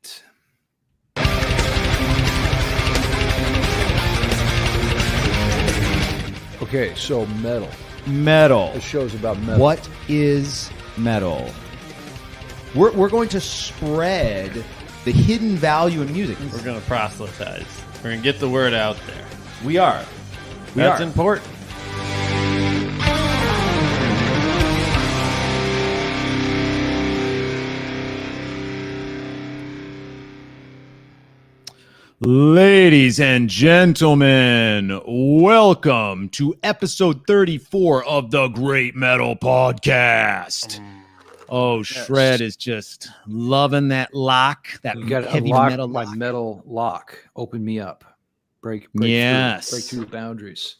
it. Okay, so metal. Metal. The show's about metal. What is metal? We're going to spread the hidden value in music. We're going to proselytize. We're going to get the word out there. We are. That's important. Ladies and gentlemen, welcome to episode 34 of the Great Metal Podcast. Oh, Shred is just loving that lock, that You got to heavy unlock metal my lock. metal lock. Open me up. Break Yes. break through the boundaries.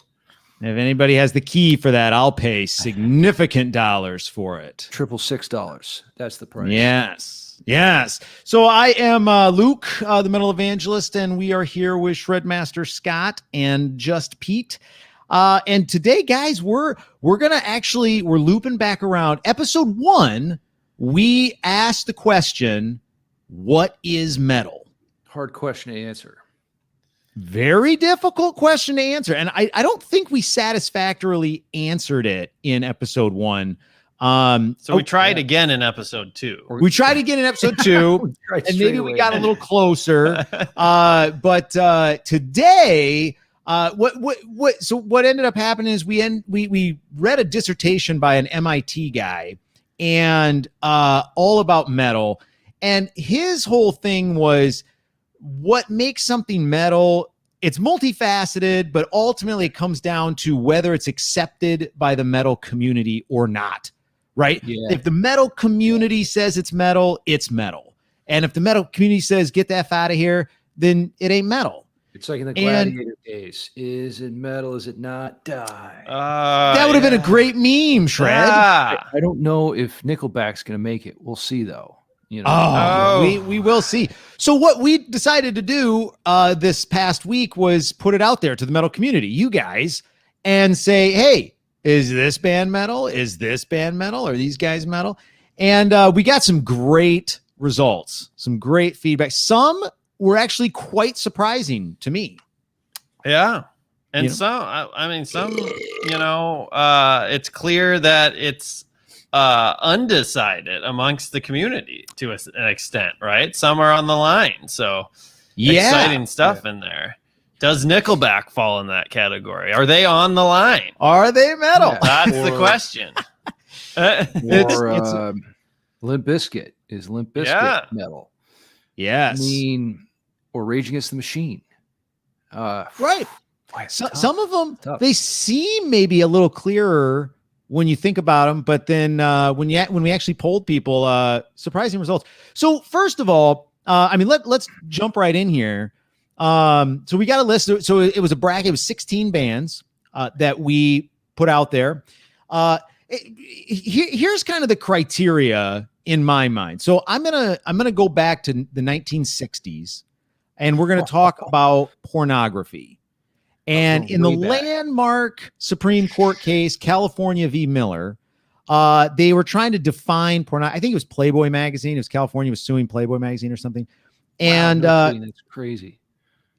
If anybody has the key for that, I'll pay significant dollars for it. $666. That's the price. Yes. So I am Luke, the Metal Evangelist, and we are here with Shredmaster Scott and Just Pete. And today, guys, we're looping back around. Episode 1, we asked the question, what is metal? Hard question to answer. Very difficult question to answer. And I don't think we satisfactorily answered it in episode 1. So we tried again in episode 2. We tried again in episode 2, and maybe we got a little closer. But today, what ended up happening is we read a dissertation by an MIT guy, and all about metal. And his whole thing was what makes something metal. It's multifaceted, but ultimately it comes down to whether it's accepted by the metal community or not. Right? Yeah. If the metal community says it's metal, it's metal. And if the metal community says, get the F out of here, then it ain't metal. It's like in the Gladiator days. Is it metal? Is it not? Die. That would have been a great meme, Shred. I don't know if Nickelback's going to make it. We'll see, though. You know. We will see. So what we decided to do this past week was put it out there to the metal community, you guys, and say, hey, is this band metal? Is this band metal? Are these guys metal? And we got some great results, some great feedback. Some were actually quite surprising to me. Yeah. And You know? some, it's clear that it's undecided amongst the community to an extent, right? Some are on the line. So exciting stuff in there. Does Nickelback fall in that category? Are they on the line? Are they metal? Yeah. That's the question. Or Limp Bizkit. Is Limp Bizkit metal? Yes. I mean, or Rage Against the Machine. Right. Some of them, Tough. they seem maybe a little clearer when you think about them, but then when we actually polled people, surprising results. So first of all, let's jump right in here. So we got a list. So it was a bracket. It was 16 bands that we put out there. Here's kind of the criteria in my mind. So I'm gonna go back to the 1960s, and we're gonna talk about pornography. And in the landmark Supreme Court case, California v. Miller, they were trying to define pornography. I think it was Playboy magazine. It was California was suing Playboy magazine or something. And that's crazy.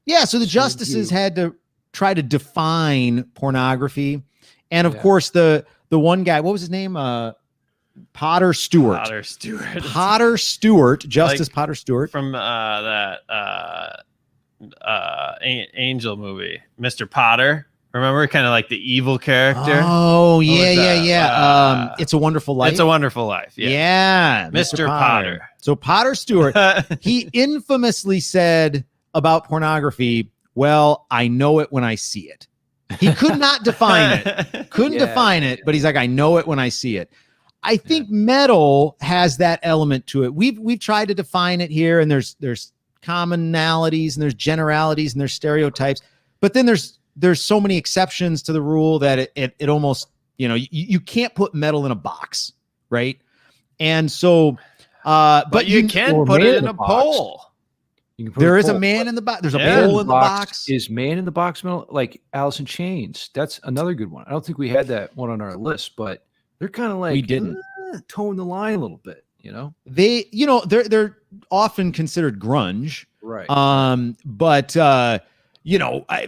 Yeah, so the justices had to try to define pornography. And of course, the one guy, what was his name? Potter Stewart. Potter Stewart, Justice Potter Stewart. From that Angel movie, Mr. Potter. Remember, kind of like the evil character? Oh, yeah. It's a Wonderful Life. It's a Wonderful Life. Yeah. Mr. Potter. So Potter Stewart, he infamously said about pornography, well, I know it when I see it. He could not define it. Define it, but he's like, I know it when I see it. I think metal has that element to it. We've tried to define it here, and there's commonalities and there's generalities and there's stereotypes, but then there's so many exceptions to the rule that it almost, you can't put metal in a box, right? And so, but you can put it in a poll. There is a man in the box. There's a pole in the box. Is Man in the Box metal, like Alice in Chains? That's another good one. I don't think we had that one on our list, but they're kind of like we didn't towing the line a little bit. they're often considered grunge, Right. But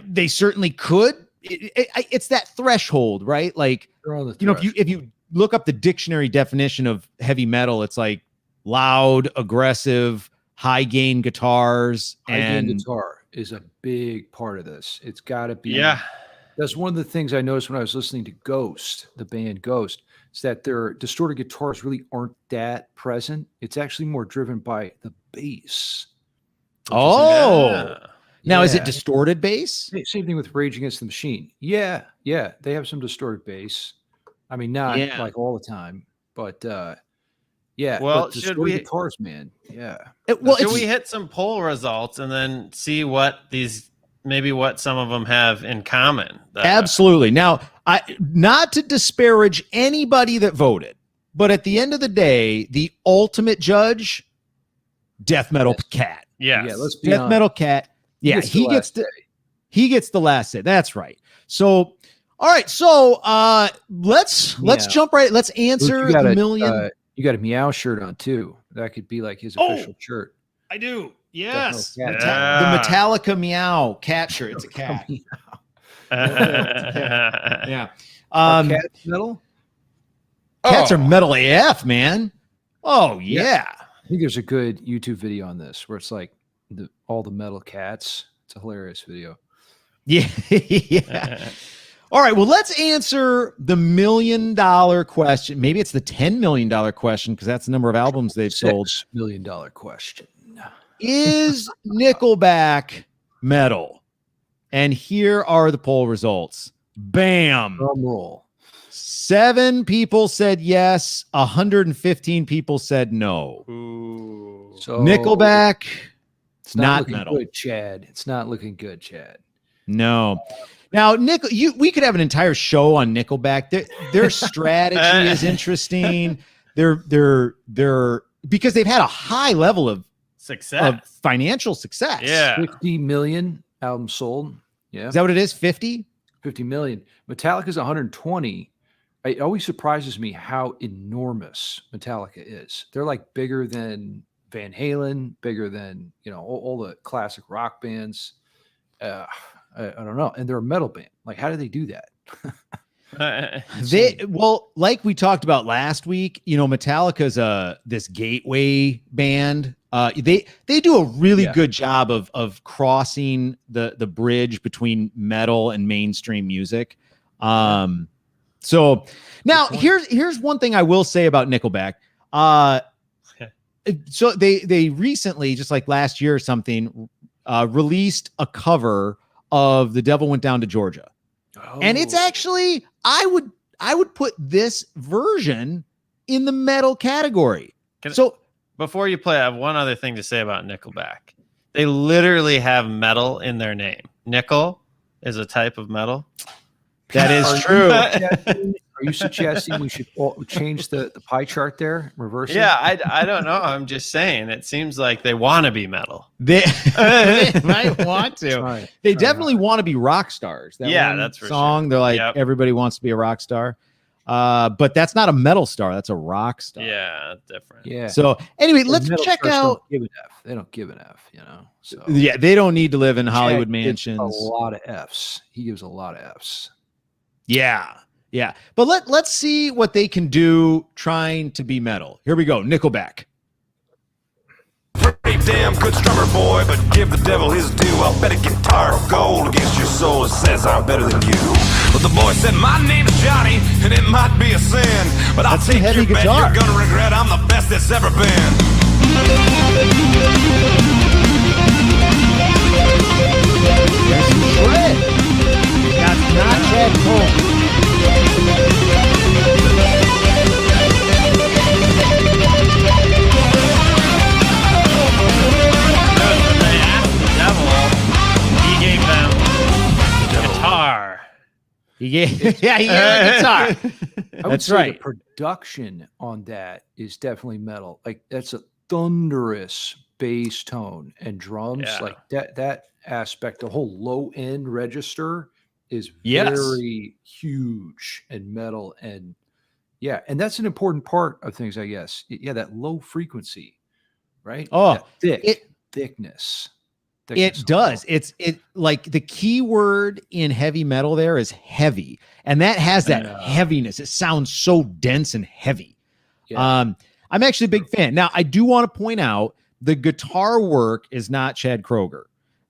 they certainly could. It's that threshold, right? Like, They're on the if you look up the dictionary definition of heavy metal, it's like loud, aggressive, high gain guitars. High-gain guitar is a big part of this. It's got to be. Yeah. That's one of the things I noticed when I was listening to Ghost, the band Ghost, is that their distorted guitars really aren't that present. It's actually more driven by the bass. Now is it distorted bass? Same thing with Rage Against the Machine. Yeah, they have some distorted bass. I mean, not like all the time, but yeah. Well, but distorted guitars, man? Yeah. Should we hit some poll results and then see what some of them have in common? Absolutely. Now, not to disparage anybody that voted, but at the end of the day, the ultimate judge, Death Metal Cat. Yes. Yeah. Let's be Death honest. Metal Cat. Yeah, he gets the last say. That's right. So, all right. So, let's jump right. Let's answer the million. You got a Meow shirt on too. That could be like his official shirt. I do. Yes. The Metallica Meow cat shirt. It's a cat. Yeah. Cats metal? Cats are metal AF, man. Oh yeah. I think there's a good YouTube video on this where it's like all the metal cats. It's a hilarious video. Yeah. Yeah. All right. Well, let's answer the $1 million question. Maybe it's the $10 million question because that's the number of albums they've sold. $6 million question. Is Nickelback metal? And here are the poll results. Bam. Drum roll. 7 people said yes. 115 people said no. Ooh. So Nickelback, it's not metal. Good, Chad. It's not looking good, Chad. No. Now, we could have an entire show on Nickelback. Their strategy is interesting. They're because they've had a high level of financial success. Yeah. 50 million albums sold. Yeah. Is that what it is? 50? 50 million. Metallica's 120. It always surprises me how enormous Metallica is. They're like bigger than Van Halen, bigger than, all the classic rock bands. I don't know. And they're a metal band. Like, how do they do that? Like we talked about last week, Metallica's this gateway band. They do a really good job of crossing the bridge between metal and mainstream music. So now here's one thing I will say about Nickelback. So they recently, just like last year or something, released a cover of The Devil Went Down to Georgia. Oh. And it's actually, I would put this version in the metal category. Before you play, I have one other thing to say about Nickelback. They literally have metal in their name. Nickel is a type of metal. That is true. Are you suggesting we should change the pie chart there? Reverse it? Yeah, I don't know. I'm just saying it seems like they want to be metal. They might want to. They definitely want to be rock stars. That's for song. Sure. They're like, everybody wants to be a rock star. But that's not a metal star. That's a rock star. Yeah, different. Yeah. So anyway, let's check out. They don't give an F, So yeah, they don't need to live in Hollywood mansions. A lot of Fs. He gives a lot of Fs. Yeah. Yeah. But let's see what they can do trying to be metal. Here we go. Nickelback. Pretty damn good strummer boy, but give the devil his due. I'll bet a guitar of gold against your soul. It says I'm better than you. But the boy said my name is Johnny, and it might be a sin, but I'll take your bet. You're gonna regret I'm the best that's ever been. There's some shred. That's not Chad Cole. He gave them guitar. That's right. The production on that is definitely metal. Like, that's a thunderous bass tone and drums. Yeah. Like that aspect, the whole low end register is very huge and metal. And Yeah, and that's an important part of things, I guess. Yeah, that low frequency, right? Oh, That thickness. Thickness it does. It like the key word in heavy metal there is heavy, and that has that heaviness. It sounds so dense and heavy. Yeah. I'm actually a big fan. Now, I do want to point out the guitar work is not Chad Kroeger.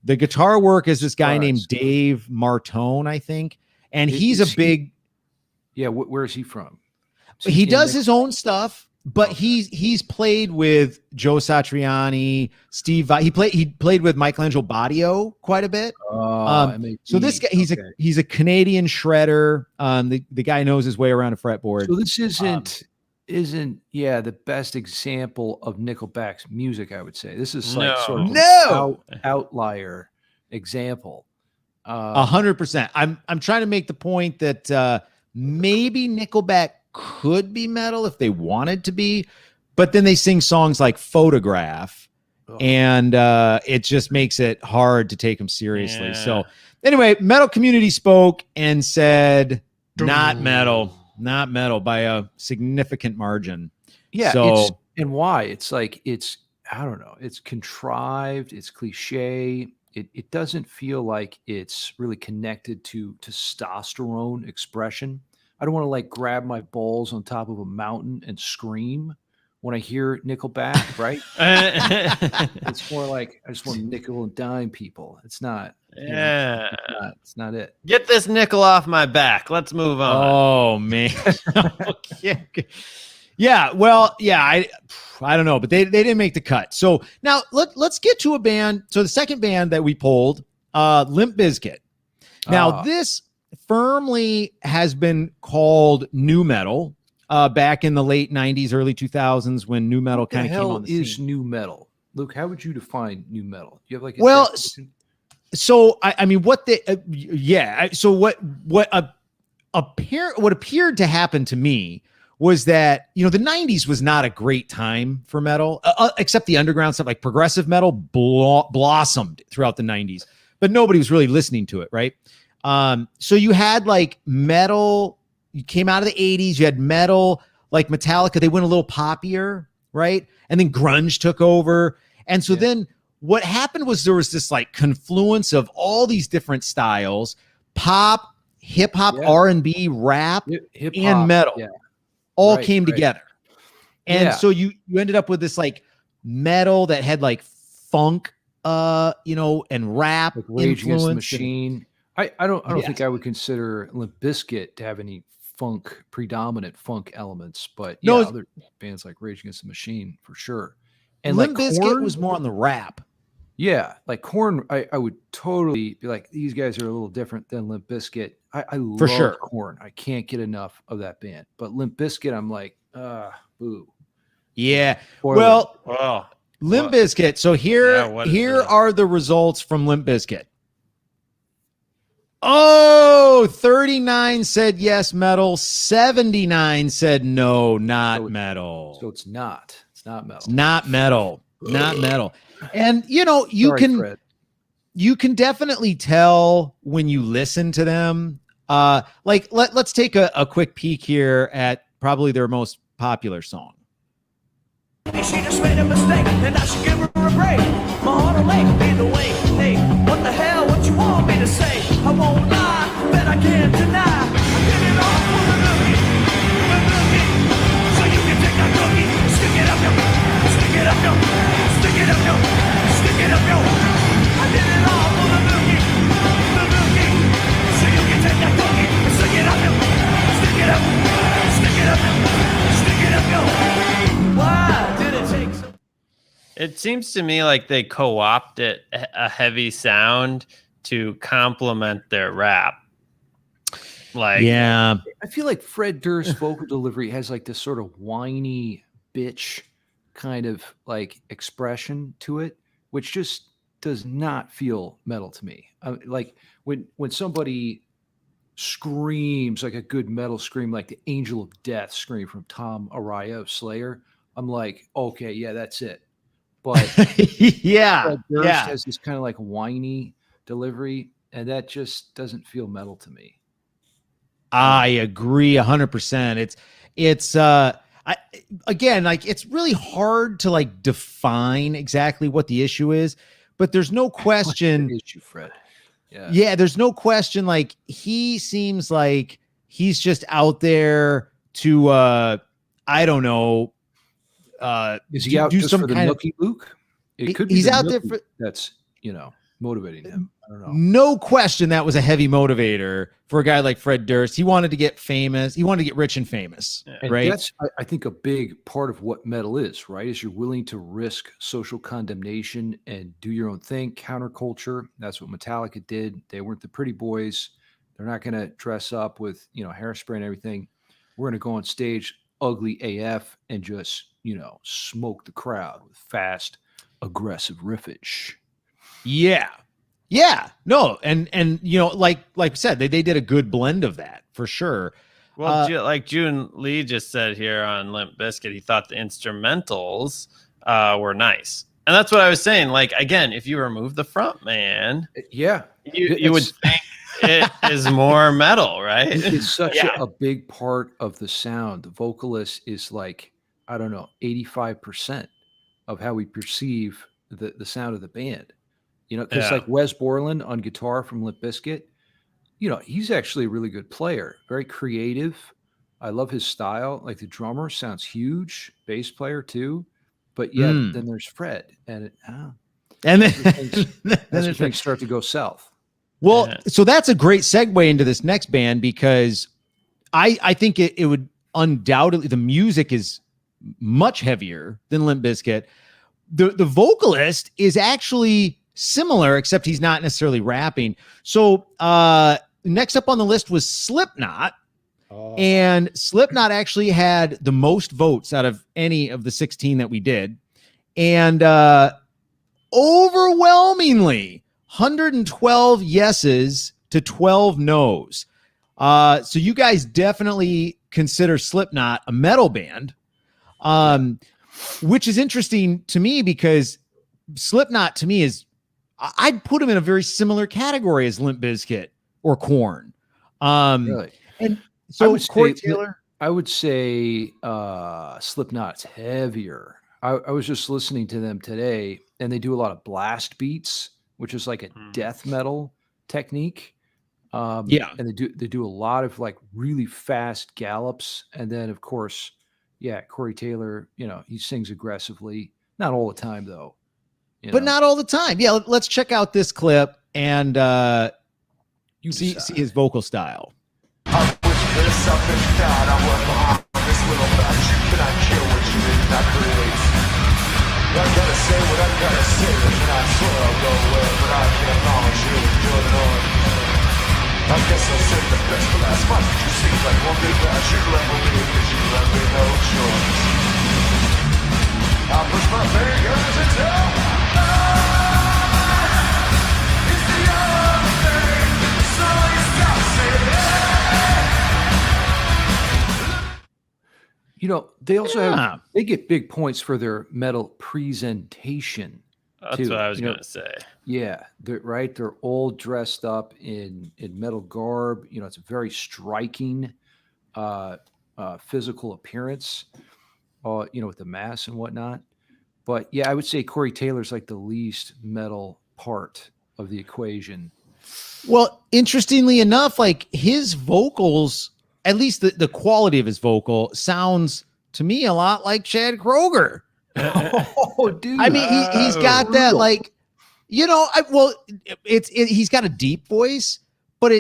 The guitar work is this guy named Dave Martone, I think, and he's a big. Yeah, where is he from? He does his own stuff, but he's played with Joe Satriani, Steve. He played with Michelangelo Badio quite a bit. So this guy, he's a Canadian shredder. The guy knows his way around a fretboard. So this isn't the best example of Nickelback's music, I would say. This is like sort of an outlier example. 100%. I'm trying to make the point that maybe Nickelback could be metal if they wanted to be, but then they sing songs like Photograph, and it just makes it hard to take them seriously. So anyway, metal community spoke and said not metal by a significant margin. Yeah. So and why? It's like, I don't know, it's contrived, it's cliche. It doesn't feel like it's really connected to testosterone expression. I don't want to like grab my balls on top of a mountain and scream when I hear Nickelback, right? It's more like I just want to nickel and dime people. It's not. Yeah. It's not it. Get this nickel off my back. Let's move on. Oh man. Yeah. Well, yeah. I don't know, but they didn't make the cut. So now let's get to a band. So the second band that we pulled, Limp Bizkit. Now this firmly has been called nu metal back in the late 90s, early 2000s when nu metal kind of came on the scene. Is nu metal? Luke, how would you define nu metal? Do you have like so I mean what they so what appeared to happen to me was that, the 90s was not a great time for metal, except the underground stuff. Like progressive metal blossomed throughout the 90s, but nobody was really listening to it, right? So you had like metal, you came out of the 80s, you had metal like Metallica, they went a little poppier, right? And then grunge took over. And so then what happened was there was this like confluence of all these different styles, pop, hip hop, R&B, rap, and metal all came together. And so you ended up with this like metal that had like funk, and rap, like Rage Against the Machine. I don't think I would consider Limp Bizkit to have any predominant funk elements, but other bands like Rage Against the Machine for sure. And Limp like Bizkit was more on the rap. Yeah, like Korn, I would totally be like, these guys are a little different than Limp Bizkit. I love Korn. I can't get enough of that band. But Limp Bizkit, I'm like, boo. Yeah. Spoiler. Well, Limp Bizkit. So here are the results from Limp Bizkit. 39 said yes, metal. 79 said no, not metal. So it's not. It's not metal. It's not metal. Not metal. And you can definitely tell when you listen to them. Let's take a quick peek here at probably their most popular song. She just made a mistake, and I should give her a break. My heart will ache either way. Hey, what the hell? What you want me to say? I won't lie, but I can't deny. I did it all for the nookie. So you can take that cookie, stick it up, yo. Stick it up, yo. Stick it up, yo. Stick it up, yo. I did it all for the nookie. So you can take that cookie, stick it up, yo. Stick it up. Stick it up, yo. Stick it up, yo. Why did it take so? It seems to me like they co-opted a heavy sound to complement their rap. I feel like Fred Durst's vocal delivery has like this sort of whiny bitch kind of like expression to it, which just does not feel metal to me. Like when somebody screams like a good metal scream, like the Angel of Death scream from Tom Araya of Slayer, I'm like, okay, yeah, that's it. But Fred Durst has this kind of like whiny delivery, and that just doesn't feel metal to me. I agree 100%. it's again, like it's really hard to like define exactly what the issue is, but there's no question. Issue, Fred. Yeah, there's no question. Like he seems like he's just out there to I don't know. Is he out do just some for the kind of nookie, Luke? It could be he's the out there nookie for that's motivating him. I don't know. no question that was a heavy motivator for a guy like Fred Durst. He wanted to get famous. He wanted to get rich and famous, And right? that's, I think, a big part of what metal is, right? Is you're willing to risk social condemnation and do your own thing, counterculture. That's what Metallica did. They weren't the pretty boys. They're not going to dress up with, hairspray and everything. We're going to go on stage ugly AF and just, smoke the crowd with fast, aggressive riffage. Yeah. No, and like I said, they did a good blend of that for sure. Well, like June Lee just said here on Limp Bizkit, he thought the instrumentals were nice, and that's what I was saying. Like again, if you remove the front man, yeah, you would think it is more metal, right? It's such a big part of the sound. The vocalist is like, I don't know, 85% of how we perceive the sound of the band. Because like Wes Borland on guitar from Limp Bizkit, he's actually a really good player, very creative. I love his style. Like the drummer sounds huge, bass player too. But then there's Fred, and then things start to go south. Well, so that's a great segue into this next band because I think it would undoubtedly, the music is much heavier than Limp Bizkit. The vocalist is actually similar, except he's not necessarily rapping. So next up on the list was Slipknot. And Slipknot actually had the most votes out of any of the 16 that we did. And overwhelmingly, 112 yeses to 12 nos. So you guys definitely consider Slipknot a metal band, which is interesting to me because Slipknot to me is, I'd put them in a very similar category as Limp Bizkit or Korn. Really? And so Corey Taylor, I would say Slipknot's heavier. I was just listening to them today, and they do a lot of blast beats, which is like a death metal technique. And they do a lot of like really fast gallops, and then of course, Corey Taylor, he sings aggressively, not all the time though. But not all the time. Yeah, let's check out this clip and see his vocal style. I gotta say what I gotta say, and I swear I'll go away, but I can't promise you what's going on. I guess I'll save the best for last. Why did you seem like one big bash? You level me because you left me no choice. I push my fingers and tell it's the other thing, so you stop saying they also they get big points for their metal presentation. That's too. what I was going to say. Yeah, they're all dressed up in metal garb. It's a very striking physical appearance, with the mask and whatnot. But yeah, I would say Corey Taylor's like the least metal part of the equation. Well, interestingly enough, like his vocals, at least the quality of his vocal sounds to me a lot like Chad Kroeger. Oh, dude! I mean, he's got that like, he's got a deep voice, but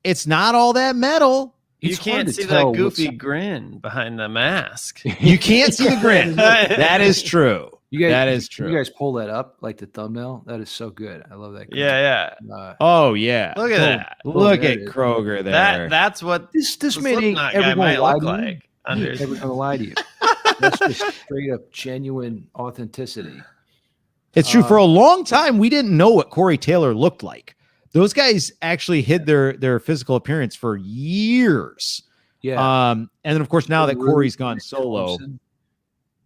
it's not all that metal. You can't see that goofy grin behind the mask. You can't see the grin. That is true. That is true. You guys pull that up like the thumbnail. That is so good. I love that. Yeah. Oh yeah. Look at that. Look at Kroeger there. That's what this man ain't ever might gonna look lie to like. you. He ain't ever gonna lie to you. That's just straight up genuine authenticity. It's true. For a long time, we didn't know what Corey Taylor looked like. Those guys actually hid their physical appearance for years. Yeah. And then of course now that Corey's gone solo,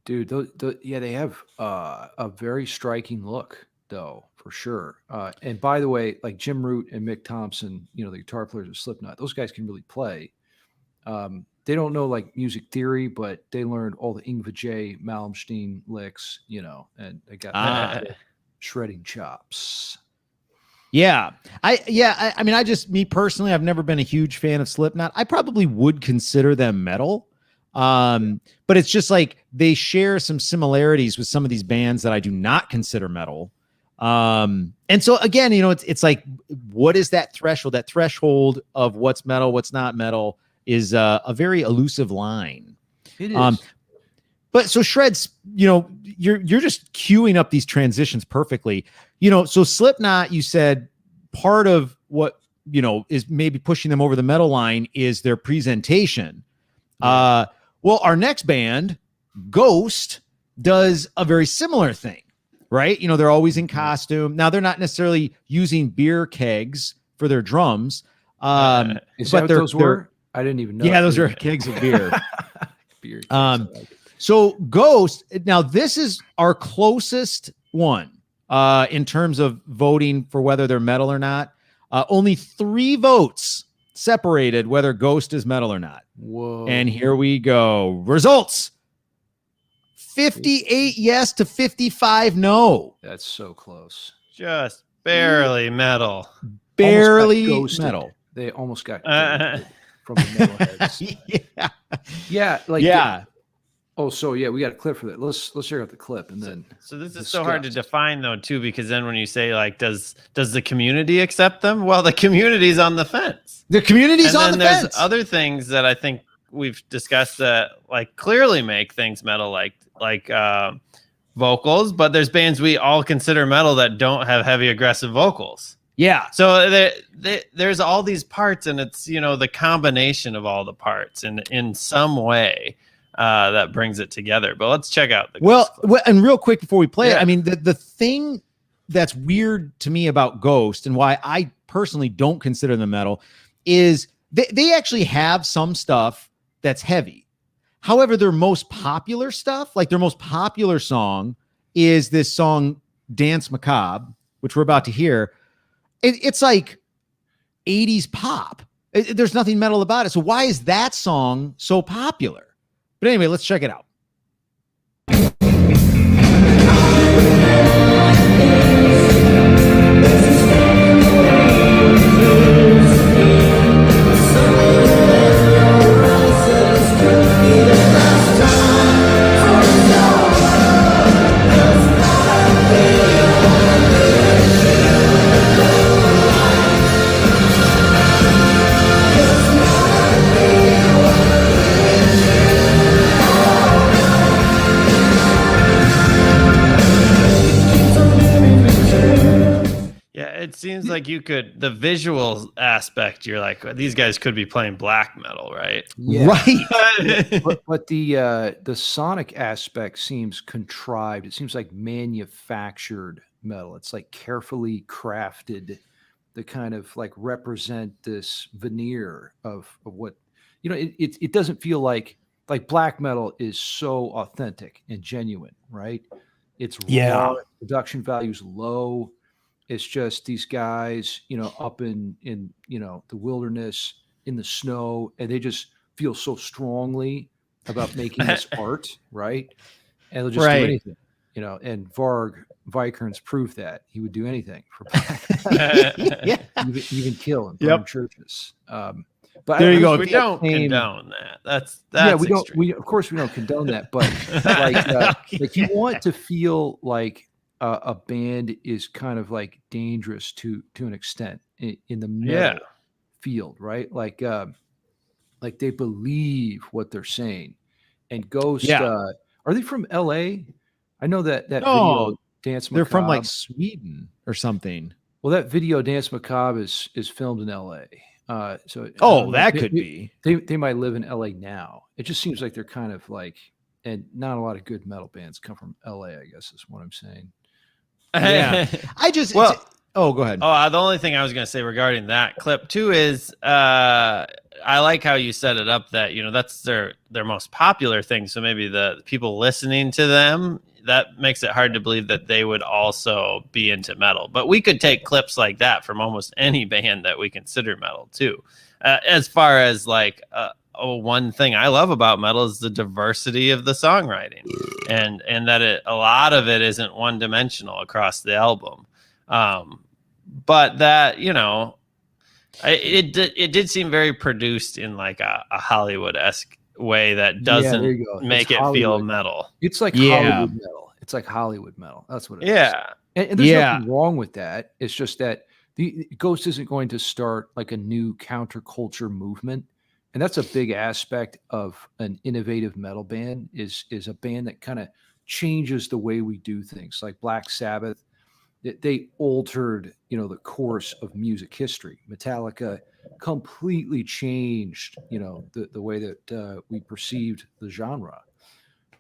dude, they have a very striking look though, for sure. And by the way, like Jim Root and Mick Thompson, the guitar players of Slipknot, those guys can really play. they don't know like music theory, but they learned all the Ingvar J. Malmsteen licks, and they got shredding chops. Yeah. I mean, me personally, I've never been a huge fan of Slipknot. I probably would consider them metal. But it's just like they share some similarities with some of these bands that I do not consider metal. And so again, it's like, what is that threshold? That threshold of what's metal, what's not metal is a very elusive line. It is. But so Shreds, you're just queuing up these transitions perfectly. So Slipknot, you said part of what, is maybe pushing them over the metal line is their presentation. Yeah. Well, our next band, Ghost, does a very similar thing, right? They're always in costume. Now, they're not necessarily using beer kegs for their drums. Is that what those were? I didn't even know. Yeah, those are kegs of beer. Beer kegs, so Ghost, now this is our closest one in terms of voting for whether they're metal or not. Only 3 votes separated whether Ghost is metal or not. Whoa. And here we go. Results. 58 yes to 55 no. That's so close. Just barely metal. Barely metal. They almost got from the metalheads. Yeah. Oh, so yeah, we got a clip for that. Let's check out the clip and then. So this is so hard to define though too, because then when you say like, does the community accept them? Well, the community's on the fence. The community's on the fence. There's other things that I think we've discussed that like clearly make things metal, like vocals. But there's bands we all consider metal that don't have heavy aggressive vocals. Yeah. So there's all these parts, and it's the combination of all the parts, and in some way. That brings it together. But let's check out the well, and real quick before we play it, I mean, the thing that's weird to me about Ghost and why I personally don't consider them metal is they actually have some stuff that's heavy. However, their most popular stuff, like their most popular song is this song Dance Macabre, which we're about to hear. It's like 80s pop. There's nothing metal about it. So why is that song so popular? But anyway, let's check it out. It seems like the visual aspect, you're like, these guys could be playing black metal, right? Yeah. Right. but the sonic aspect seems contrived. It seems like manufactured metal. It's like carefully crafted to kind of like represent this veneer of what, it doesn't feel like black metal is so authentic and genuine, right? It's raw, production value's low. It's just these guys, up in the wilderness, in the snow, and they just feel so strongly about making this art, right? And they'll just do anything, And Varg Vikernes proved that he would do anything for black, even kill and burn churches. But there you go. We don't condone that. That's we don't. Of course we don't condone that. But like you want to feel like. A band is kind of like dangerous to an extent in the metal field, right? Like they believe what they're saying. And Ghost, are they from LA? I know that video Dance Macabre. They're from like Sweden or something. Well, that video Dance Macabre is filmed in LA. That could be. They might live in LA now. It just seems like they're kind of like, and not a lot of good metal bands come from LA, I guess is what I'm saying. Yeah. Go ahead. The only thing I was going to say regarding that clip too is I like how you set it up that that's their most popular thing, so maybe the people listening to them, that makes it hard to believe that they would also be into metal. But we could take clips like that from almost any band that we consider metal too, as far as like one thing I love about metal is the diversity of the songwriting, and that a lot of it isn't one dimensional across the album. But that, it did seem very produced in like a Hollywood-esque way that doesn't there you go. make it feel metal. It's like Hollywood metal. It's like Hollywood metal. That's what it is. Yeah. And there's nothing wrong with that. It's just that the Ghost isn't going to start like a new counterculture movement. And that's a big aspect of an innovative metal band is a band that kind of changes the way we do things. Like Black Sabbath, they altered, the course of music history. Metallica completely changed, the way that we perceived the genre.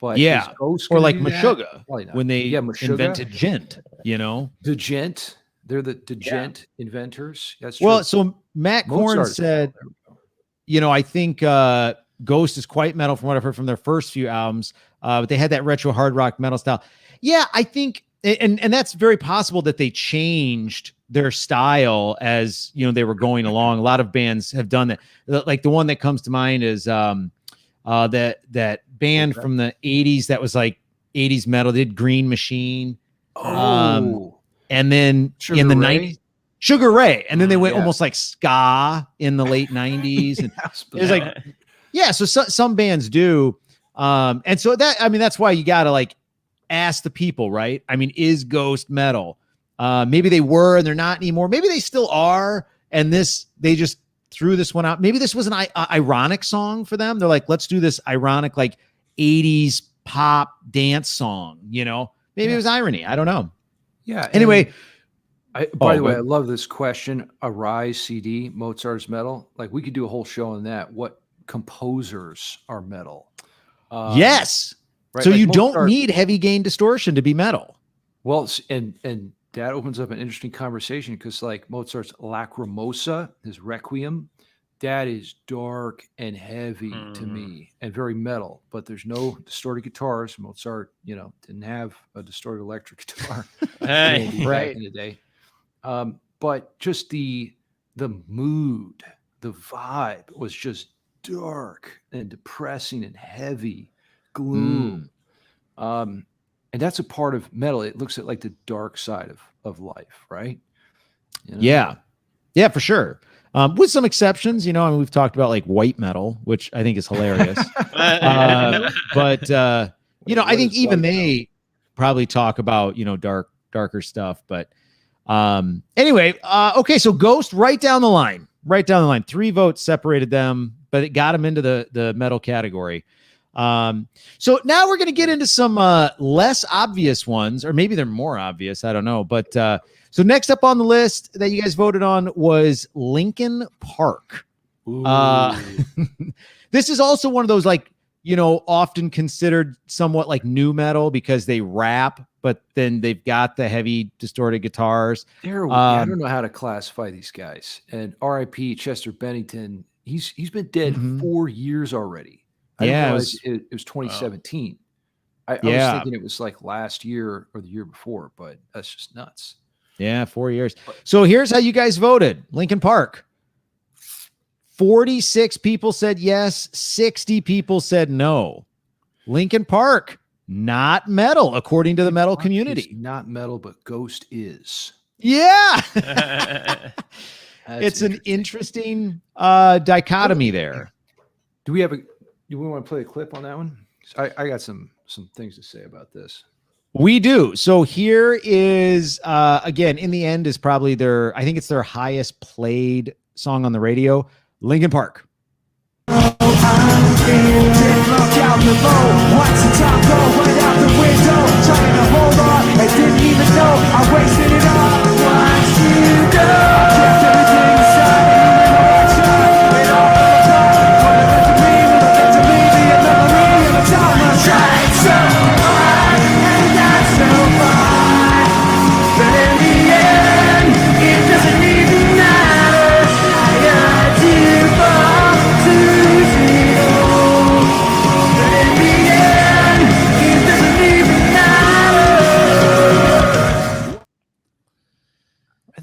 But is Ghost or gonna like do that? Meshuggah Probably not. when they Meshuggah. invented djent, The djent. They're the djent inventors. That's true. Well, so Matt Korn Mozart's said, metal. There we go. I think Ghost is quite metal from what I've heard from their first few albums, but they had that retro hard rock metal style. Yeah, I think, and that's very possible that they changed their style as they were going along. A lot of bands have done that. Like the one that comes to mind is that band from the 80s that was like 80s metal. They did Green Machine. And then Sugar in the Ray? 90s, Sugar Ray. And then they went Yeah. almost like ska in the late 90s. And it was like, so some bands do. And so that's why you got to like ask the people, right? I mean, is Ghost metal? Maybe they were and they're not anymore. Maybe they still are. And they just threw this one out. Maybe this was an ironic song for them. They're like, let's do this ironic, like 80s pop dance song, maybe it was irony. I don't know. Yeah. Anyway. By the way, I love this question. Arise CD, Mozart's metal. Like we could do a whole show on that. What composers are metal? Yes. Right? So like you Mozart, don't need heavy gain distortion to be metal. Well, and that opens up an interesting conversation because like Mozart's Lacrimosa, his Requiem, that is dark and heavy to me and very metal, but there's no distorted guitars. Mozart, didn't have a distorted electric guitar back in the day. But just the mood, the vibe was just dark and depressing and heavy, gloom. And that's a part of metal. It looks at like the dark side of life, right? Yeah, for sure. With some exceptions, we've talked about like white metal, which I think is hilarious. But I think even they probably talk about, darker stuff. But anyway, okay. So Ghost right down the line. 3 votes separated them, but it got them into the metal category. So now we're going to get into some less obvious ones, or maybe they're more obvious. I don't know. But so next up on the list that you guys voted on was Linkin Park. This is also one of those like, often considered somewhat like new metal because they rap, but then they've got the heavy distorted guitars. I don't know how to classify these guys. And R.I.P. Chester Bennington, he's been dead 4 years already. I didn't realize it was 2017. Wow. I was thinking it was like last year or the year before, but that's just nuts. Yeah, 4 years. So here's how you guys voted. Linkin Park. 46 people said yes. 60 people said no. Linkin Park, not metal, according to the metal community. It's not metal, but Ghost is. Yeah. It's an interesting dichotomy there. Do we want to play a clip on that one? I got some things to say about this. We do. So here is, again, in the end is probably I think it's their highest played song on the radio, Linkin Park.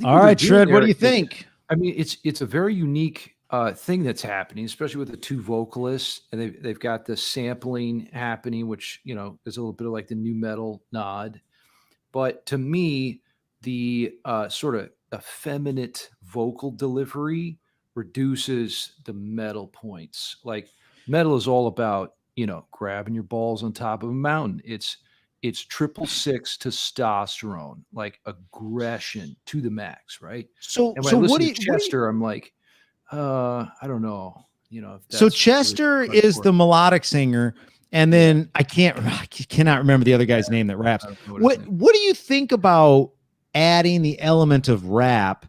All right, Shred, what do you think? I mean, it's a very unique thing that's happening, especially with the two vocalists, and they've got the sampling happening, which is a little bit of like the new metal nod. But to me, the sort of effeminate vocal delivery reduces the metal points. Like metal is all about grabbing your balls on top of a mountain. It's 666 testosterone, like aggression to the max, right? So, And when I listen what do to you, Chester, I'm like, I don't know, if so that's Chester really is the melodic singer, and then I cannot remember the other guy's name that raps. I don't know what his name- What do you think about adding the element of rap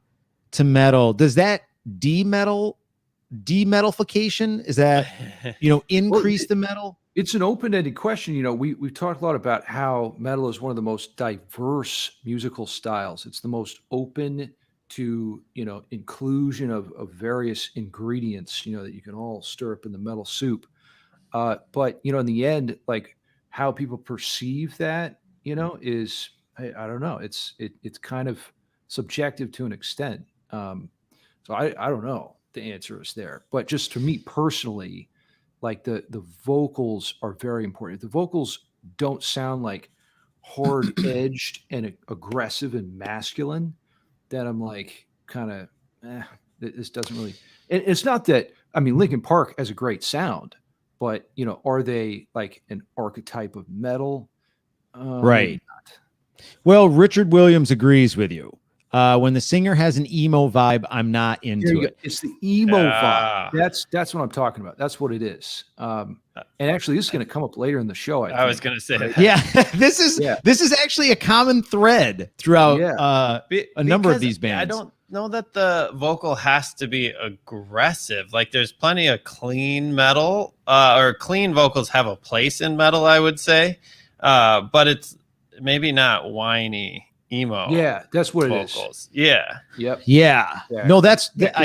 to metal? Does that demetalification? Is that increase the metal? It's an open-ended question. We've talked a lot about how metal is one of the most diverse musical styles. It's the most open to inclusion of various ingredients that you can all stir up in the metal soup. But in the end, like how people perceive that is I don't know. It's kind of subjective to an extent. So I don't know. The answer is there, but just for me personally, like the vocals are very important. If the vocals don't sound like hard edged and aggressive and masculine, then I'm like kind of this doesn't really. It's not that Linkin Park has a great sound, but are they like an archetype of metal? Right. Well, Richard Williams agrees with you. When the singer has an emo vibe, I'm not into it. It's the emo vibe. That's what I'm talking about. That's what it is. And actually, this is going to come up later in the show. I was going to say, right? Yeah, this is actually a common thread throughout a number of these bands. I don't know that the vocal has to be aggressive. Like, there's plenty of clean metal, or clean vocals have a place in metal, I would say, but it's maybe not whiny. Emo, that's what vocals. it is. Yep. Yeah. No, I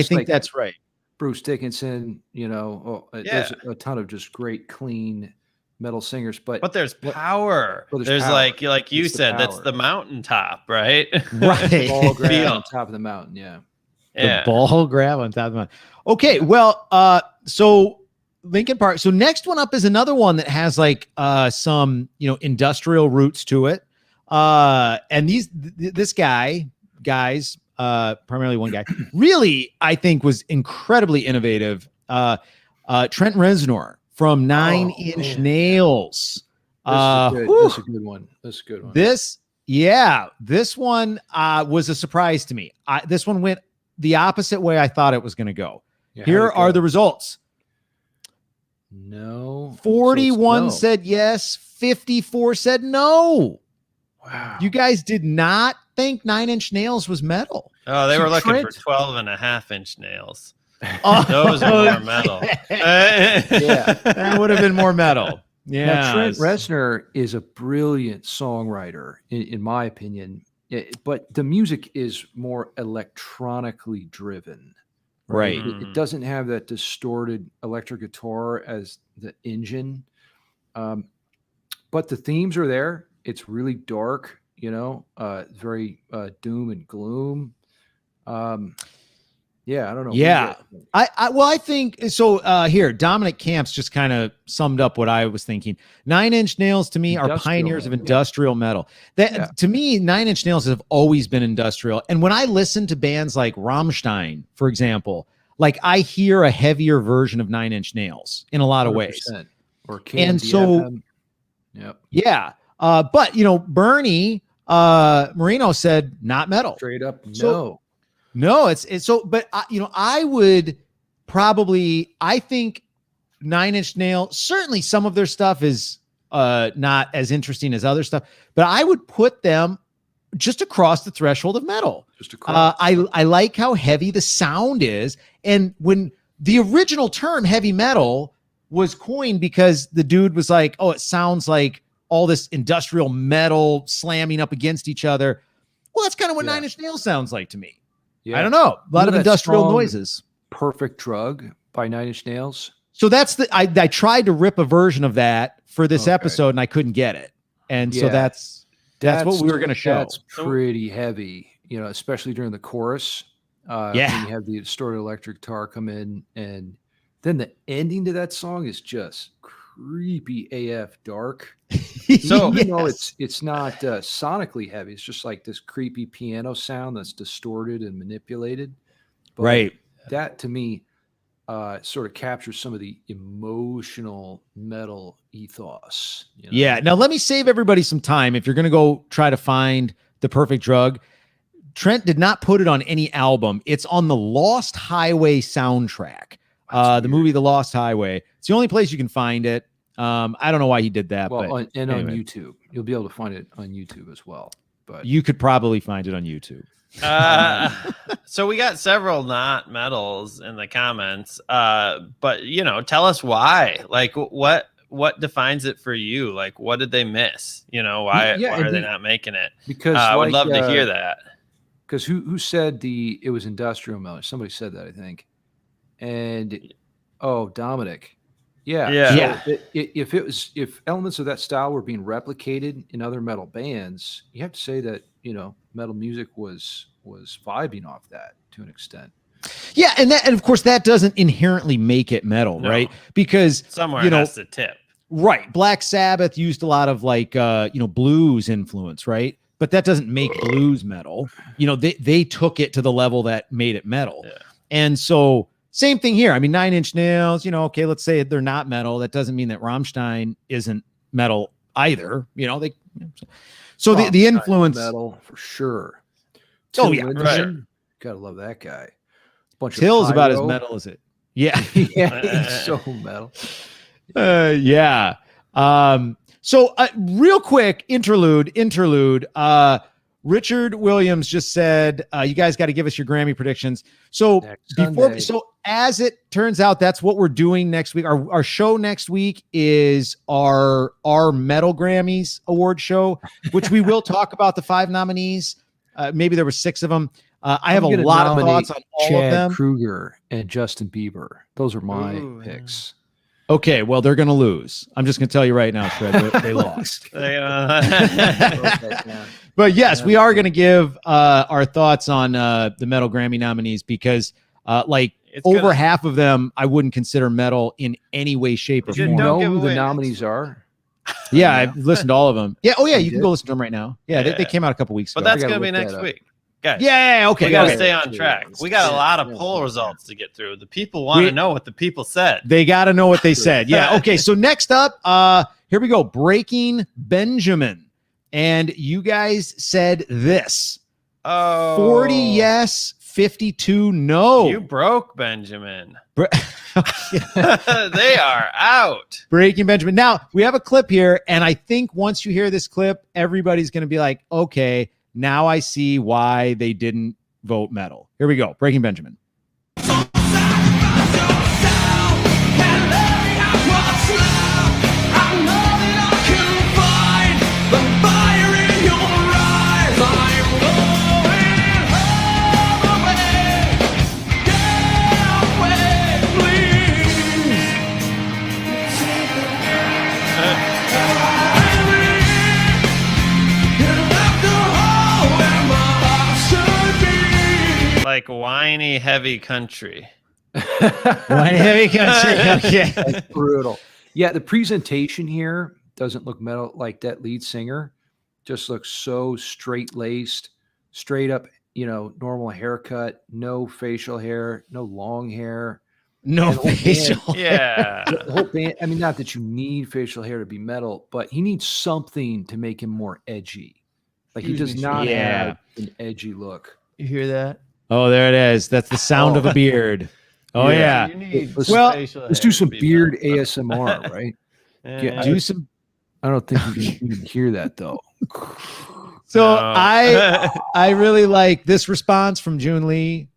think like that's right. Bruce Dickinson, there's a ton of just great, clean metal singers, but there's power. There's power. like you said, that's the mountaintop, right? Right. Ball grab on top of the mountain. The ball grab on top of the mountain. Okay. Well, so Linkin Park. So next one up is another one that has like some, industrial roots to it. And this guys, primarily one guy, really, I think was incredibly innovative. Trent Reznor from Nine Inch Nails. That's a good one. This one was a surprise to me. This one went the opposite way I thought it was going to go. Here are the results. No. 41 said yes. 54 said no. Wow. You guys did not think Nine Inch Nails was metal. Oh, they were looking for 12.5-inch nails. Those are more metal. That would have been more metal. Yeah. Now, Trent Reznor is a brilliant songwriter, in my opinion, but the music is more electronically driven. Right. It doesn't have that distorted electric guitar as the engine. But the themes are there. It's really dark, very doom and gloom. I don't know. Yeah. I think so. Here, Dominic Camps just kind of summed up what I was thinking. Nine Inch Nails to me are pioneers of industrial metal. To me, Nine Inch Nails have always been industrial. And when I listen to bands like Rammstein, for example, like I hear a heavier version of Nine Inch Nails in a lot of ways. Or and so, yeah. But Bernie Marino said not metal. Straight up, no. It's so. But I would probably. I think Nine Inch Nails. Certainly, some of their stuff is not as interesting as other stuff. But I would put them just across the threshold of metal. Just across. I like how heavy the sound is, and when the original term heavy metal was coined because the dude was like, "Oh, it sounds like." All this industrial metal slamming up against each other. Well, that's kind of what Nine Inch Nails sounds like to me. I don't know. A lot of industrial noises. Perfect Drug by Nine Inch Nails. So that's I tried to rip a version of that for this episode and I couldn't get it. And so that's what we were going to show. That's pretty heavy, especially during the chorus. Yeah. When you have the distorted electric guitar come in, and then the ending to that song is just creepy AF dark. So- Even though Yes. it's not sonically heavy, it's just like this creepy piano sound that's distorted and manipulated. But Right. that to me sort of captures some of the emotional metal ethos. You know? Yeah. Now let me save everybody some time. If you're going to go try to find The Perfect Drug, Trent did not put it on any album. It's on the Lost Highway soundtrack. That's The weird. movie The Lost Highway. It's the only place you can find it. I don't know why he did that, Well, but on anyway. YouTube, you'll be able to find it on YouTube as well. But You could probably find it on YouTube. So we got several not metals in the comments, but tell us why. Like, what defines it for you? Like, what did they miss? Why Yeah, are they not making it? because I would like, love to hear that. Because who said it was industrial metal? Somebody said that, I think. And Dominic. Yeah. Yeah. So if elements of that style were being replicated in other metal bands, you have to say that, metal music was vibing off that to an extent. Yeah, and of course that doesn't inherently make it metal, No. right? Because Somewhere it has to tip. right, Black Sabbath used a lot of like blues influence, right? But that doesn't make blues metal. They took it to the level that made it metal. Yeah. And so same thing here. I mean, 9 Inch Nails, okay, let's say they're not metal. That doesn't mean that Rammstein isn't metal either. So the influence. Metal for sure. Oh, Till yeah, for Lindemann, sure. Gotta love that guy. Bunch Till's of about as pyro. metal as it. Yeah. Yeah, he's so metal. Yeah. So real quick interlude. Richard Williams just said, you guys got to give us your Grammy predictions. So Next Sunday. as it turns out, that's what we're doing next week. Our show next week is our Metal Grammys award show, which we will talk about the 5 nominees. Maybe there were 6 of them. I have a I'm gonna lot of nominate thoughts on all Chad of them. Kruger and Justin Bieber. Those are my Ooh, picks. Okay, well, they're going to lose. I'm just going to tell you right now, Fred, they lost. Okay, yeah. But yes, we are going to give our thoughts on the Metal Grammy nominees because It's over gonna- half of them I wouldn't consider metal in any way, shape, or Do you Don't form. know give who away the next nominees are? Yeah, I've listened to all of them. Yeah, oh yeah, You you can did? go listen to them right now. Yeah, They, Yeah. they came out a couple weeks But ago. that's gotta going to be look next that up. week. Guys, yeah, okay. we got to okay. stay on track. We got a lot of poll results to get through. The people want to know what the people said. They got to know what they said. Yeah. Okay. So next up, here we go. Breaking Benjamin. And you guys said this. Oh, 40 yes, 52 no. You broke Benjamin. Bre- They are out. Breaking Benjamin. Now, we have a clip here, and I think once you hear this clip, everybody's going to be like, okay, now I see why they didn't vote metal. Here we go. Breaking Benjamin. Like whiny, heavy country. Why heavy country? Okay. That's brutal. Yeah, the presentation here doesn't look metal like that lead singer. Just looks so straight laced, straight up, normal haircut, no facial hair, no long hair. No And the whole facial. Yeah. The whole band, I mean, not that you need facial hair to be metal, but he needs something to make him more edgy. Like he does not Yeah. have an edgy look. You hear that? Oh, there it is. That's the sound of a beard. Oh, yeah. You need Let's- facial Let's hair do some to be beard metal. ASMR, right? Yeah. Do some. I don't think you can hear that though. So No. I really like this response from June Lee.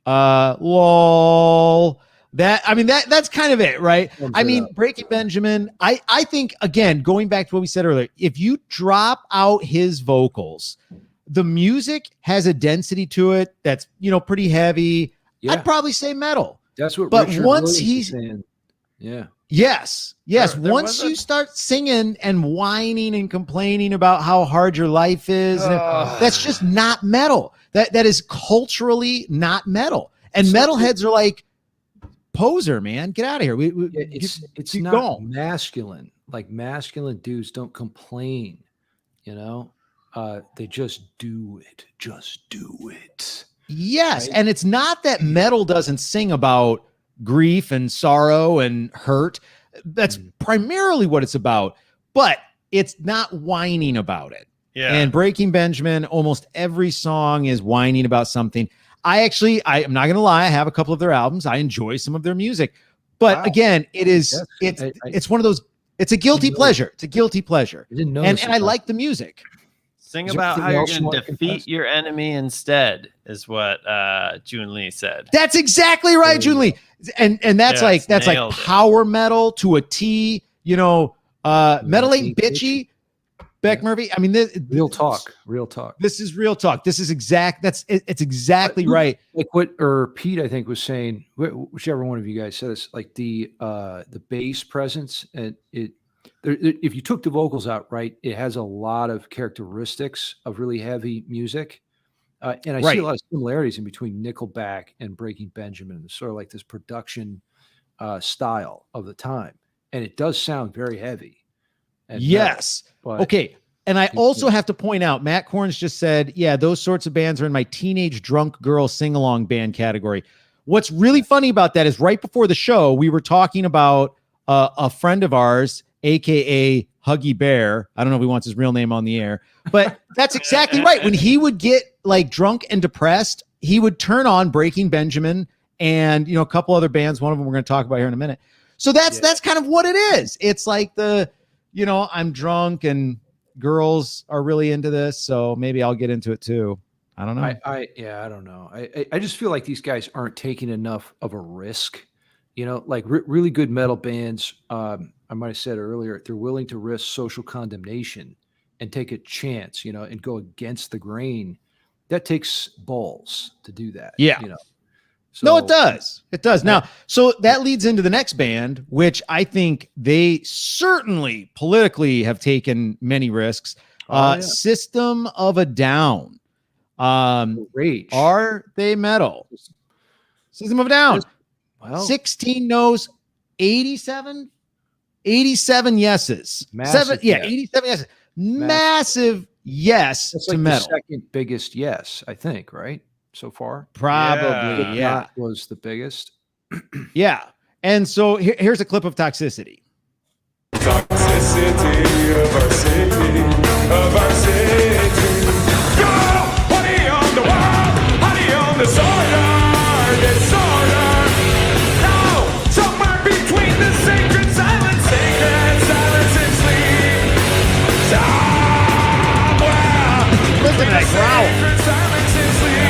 Lol. That's kind of it, right? I mean, Breaking Benjamin, I think, again, going back to what we said earlier, if you drop out his vocals, the music has a density to it that's, pretty heavy. Yeah, I'd probably say metal. that's what. but Richard once Williams is he's- saying. Yeah, Yes. There Once was a- you start singing and whining and complaining about how hard your life is, and Ugh. that's just not metal. That is culturally not metal. And metalheads are like, poser, man, get out of here. It's keep not going. masculine. Like masculine dudes don't complain, they just do it. Just do it. Yes, Right? and it's not that metal doesn't sing about grief and sorrow and hurt. That's primarily what it's about, but it's not whining about it. Yeah. And Breaking Benjamin, almost every song is whining about something. I'm not going to lie, I have a couple of their albums. I enjoy some of their music. But Wow. again, it's one of those, it's a guilty pleasure. It's a guilty pleasure. I didn't know. And I like the music. Sing Is there about how anything you're else you going to want to defeat confess? your enemy instead, is what June Lee said. That's exactly right, June Lee. And that's Yes, like nailed it. power metal to a T, metal ain't bitchy. Beck Murphy. I mean, Real talk. This is real talk. This is it's exactly right. Like what Pete, I think, was saying, whichever one of you guys said this, like the bass presence, and if you took the vocals out, right, it has a lot of characteristics of really heavy music. And I see a lot of similarities in between Nickelback and Breaking Benjamin. It's sort of like this production style of the time. And it does sound very heavy. And Yes. but Okay. And I also have to point out, Matt Corns just said, yeah, those sorts of bands are in my teenage drunk girl sing-along band category. What's really funny about that is right before the show, we were talking about a friend of ours, AKA Huggy Bear. I don't know if he wants his real name on the air, but that's exactly right. When he would get like drunk and depressed, he would turn on Breaking Benjamin and, a couple other bands. One of them we're going to talk about here in a minute. So that's kind of what it is. It's like I'm drunk and girls are really into this, so maybe I'll get into it too. I don't know. I don't know. I just feel like these guys aren't taking enough of a risk. Like really good metal bands, I might have said earlier, they're willing to risk social condemnation and take a chance, and go against the grain. That takes balls to do that. Yeah. So, No, it does. It does. Now, so that leads into the next band, which I think they certainly politically have taken many risks. System of a Down. Rage. Are they metal? System of a Down. Well, 16 no's, 87 yeses. Massive yes. 87 yeses. Massive yes that's to like metal. the second biggest yes, I think, right? So far. Probably, yeah. That was the biggest. Yeah. And so here's a clip of Toxicity. Toxicity of our city, of our city. Go, honey on the wall, honey on the disorder. No, somewhere between the sacred silence and sleep. Somewhere. Listen to that growl. Sacred silence and sleep.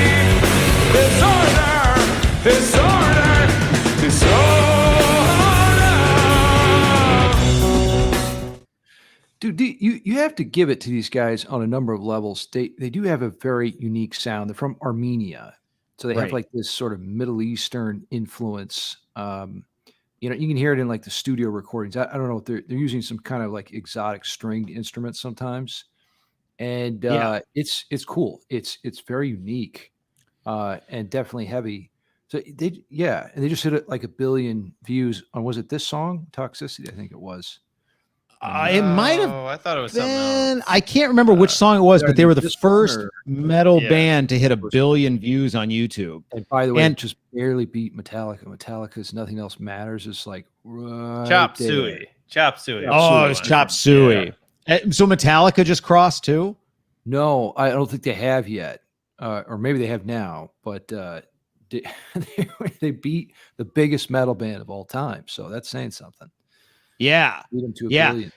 Dude, you have to give it to these guys on a number of levels. They do have a very unique sound. They're from Armenia, so they have like this sort of Middle Eastern influence. You can hear it in like the studio recordings. I don't know if they're using some kind of like exotic stringed instruments sometimes, and it's cool. It's very unique. And definitely heavy. So and they just hit it like 1 billion views on, was it this song, Toxicity? I think it was. It might have I thought it was been, something else. I can't remember which song it was, but they were the this first one or- metal band to hit 1 billion views on YouTube. And by the way, And- it just barely beat Metallica. Metallica's Nothing Else Matters is like right Chop there. Suey. Chop Suey. Oh, it was Chop Suey. So Metallica just crossed too? No, I don't think they have yet. Or maybe they have now, but they beat the biggest metal band of all time. So that's saying something. Yeah. Beat them to 1 Yeah. billion.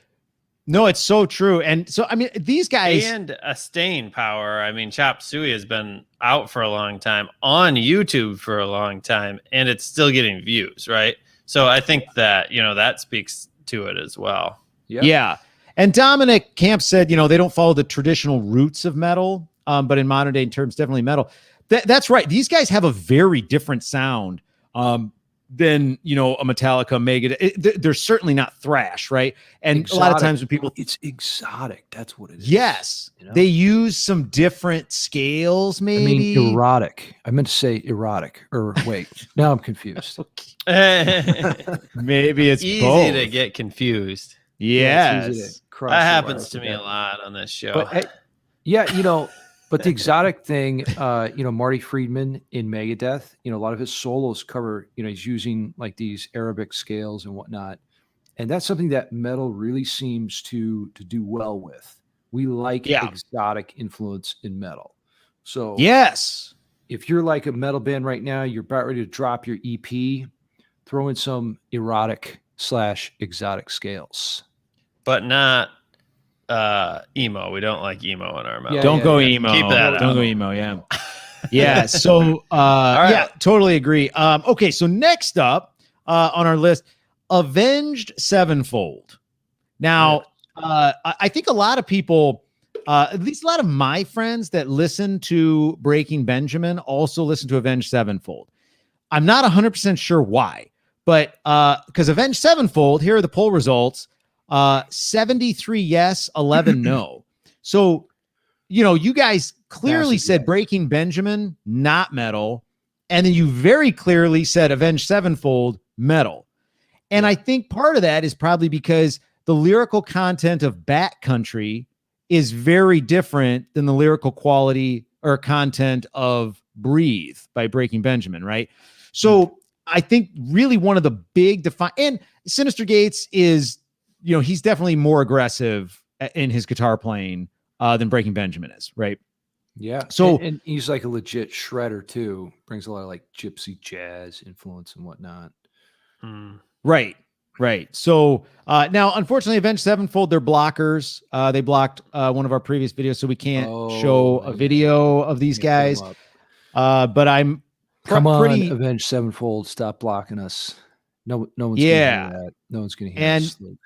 No, it's so true. And so, I mean, these guys. And a staying power. I mean, Chop Suey has been out for a long time, on YouTube for a long time, and it's still getting views, right? So I think that, that speaks to it as well. Yep. Yeah. And Dominic Camp said, they don't follow the traditional roots of metal, but in modern day terms, definitely metal. That's right. These guys have a very different sound. than a Metallica, Megadeth. They're certainly not thrash, right? And exotic. A lot of times when people, it's exotic. That's what it is. yes, they use some different scales. Maybe erotic. I meant to say erotic. Or wait, now I'm confused. maybe it's easy both. to get confused. Yes, it's easy to cross That the happens wires to with me a that. lot on this show. But but the exotic thing, Marty Friedman in Megadeth, a lot of his solos cover, he's using like these Arabic scales and whatnot. And that's something that metal really seems to do well with. We like exotic influence in metal. So yes, if you're like a metal band right now, you're about ready to drop your EP, throw in some erotic / exotic scales. But not emo. We don't like emo in our metal. Don't go emo. Keep that out. Don't go emo. Yeah. Yeah. So, right. yeah, totally agree. Okay. So next up on our list, Avenged Sevenfold. Now, I think a lot of people, at least a lot of my friends that listen to Breaking Benjamin also listen to Avenged Sevenfold. I'm not 100% sure why, but because Avenged Sevenfold, here are the poll results. 73 yes, 11 no. So, you guys clearly said Breaking Benjamin, not metal. And then you very clearly said Avenged Sevenfold, metal. And I think part of that is probably because the lyrical content of Bat Country is very different than the lyrical quality or content of Breathe by Breaking Benjamin, right? So I think really one of the big and Sinister Gates is, he's definitely more aggressive in his guitar playing than Breaking Benjamin is, right? Yeah. So and he's like a legit shredder too. Brings a lot of like gypsy jazz influence and whatnot. Right. So now, unfortunately, Avenged Sevenfold, they're blockers. They blocked one of our previous videos, so we can't show a video of these guys. But I'm Come on, pretty Avenged Sevenfold, stop blocking us. No one's gonna hear that. No one's gonna hear us, Luke.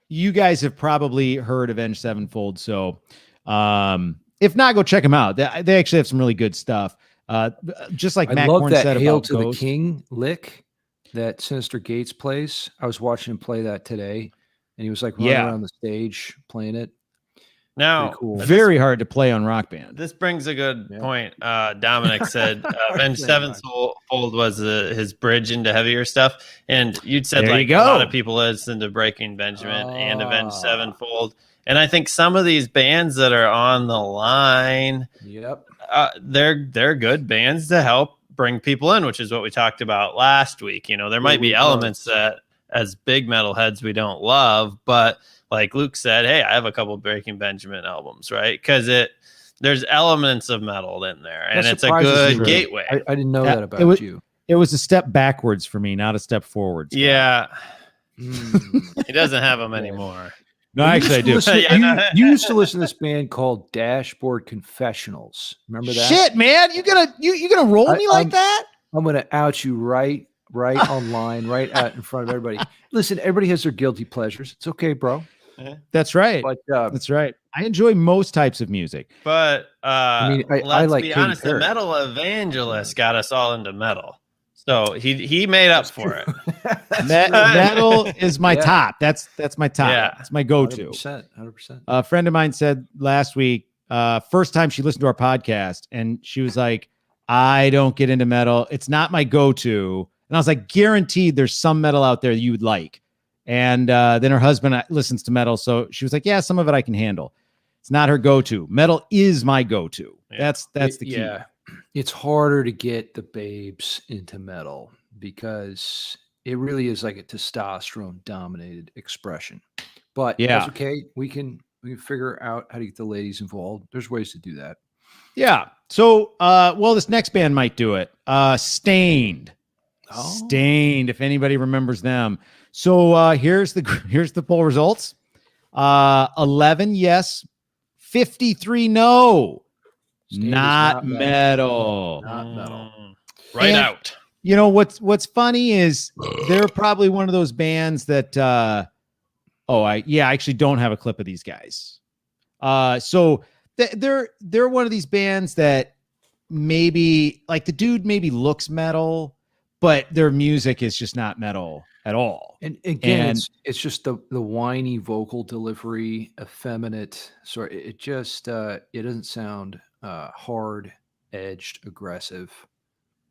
You guys have probably heard Avenged Sevenfold, so if not, go check them out. They actually have some really good stuff. Just like Matt Korn said Hail about to Ghost. the King lick that Sinister Gates plays. I was watching him play that today, and he was like running around the stage playing it. Now, cool. Very hard to play on Rock Band. This brings a good point. Dominic said Avenged Sevenfold was his bridge into heavier stuff, and you'd said a lot of people listen to Breaking Benjamin and Avenged Sevenfold, and I think some of these bands that are on the line, they're good bands to help bring people in, which is what we talked about last week. There might be elements that as big metalheads we don't love, but like Luke said, hey, I have a couple Breaking Benjamin albums, right? Because there's elements of metal in there, and it's a good gateway. I didn't know that about you. It was a step backwards for me, not a step forwards. Yeah. He doesn't have them anymore. No, actually, I do. You used to listen to this band called Dashboard Confessionals. Remember that? Shit, man, you gonna roll me like that? I'm gonna out you right online, right out in front of everybody. Listen, everybody has their guilty pleasures. It's okay, bro. That's right. But that's right. I enjoy most types of music. But I let's like be Katy honest, Perry. the Metal Evangelist got us all into metal. So he made up for it. Metal is my top. That's my top. Yeah. It's my go-to. 100%. A friend of mine said last week, first time she listened to our podcast, and she was like, I don't get into metal. It's not my go-to. And I was like, guaranteed there's some metal out there that you would like. And then her husband listens to metal. So she was like, yeah, some of it I can handle. It's not her go-to. Metal is my go-to. Yeah. That's the key. Yeah. It's harder to get the babes into metal because it really is like a testosterone dominated expression. But that's okay. We can figure out how to get the ladies involved. There's ways to do that. Yeah. So this next band might do it. Stained. Stained, if anybody remembers them. So here's the poll results. 11 yes, 53 no. Not metal. Not metal. Right out. You know what's funny is they're probably one of those bands that I actually don't have a clip of these guys. So they're one of these bands that maybe like the dude maybe looks metal, but their music is just not metal at all. And again, And- it's just the whiny vocal delivery, effeminate. Sort. It just it doesn't sound hard edged, aggressive.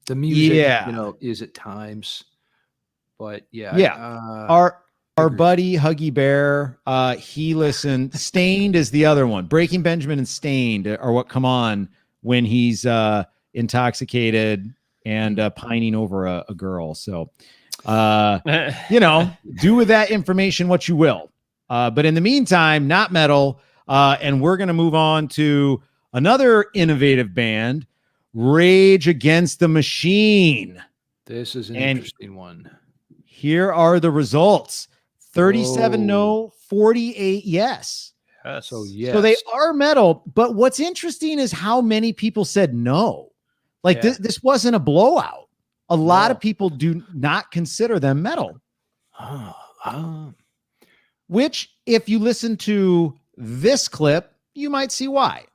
The music, Yeah. is at times, but yeah, Yeah. Our agreed. buddy Huggy Bear, he listened. Stained is the other one. Breaking Benjamin and Stained are what come on when he's intoxicated and pining over a girl. So, do with that information what you will. But in the meantime, not metal. And we're going to move on to another innovative band, Rage Against the Machine. This is an And- interesting one. Here are the results. 37 Whoa. no, 48 yes. Yes. So yes, So they are metal, but what's interesting is how many people said no. Like Yeah. this wasn't a blowout. A lot No. of people do not consider them metal, which if you listen to this clip, you might see why.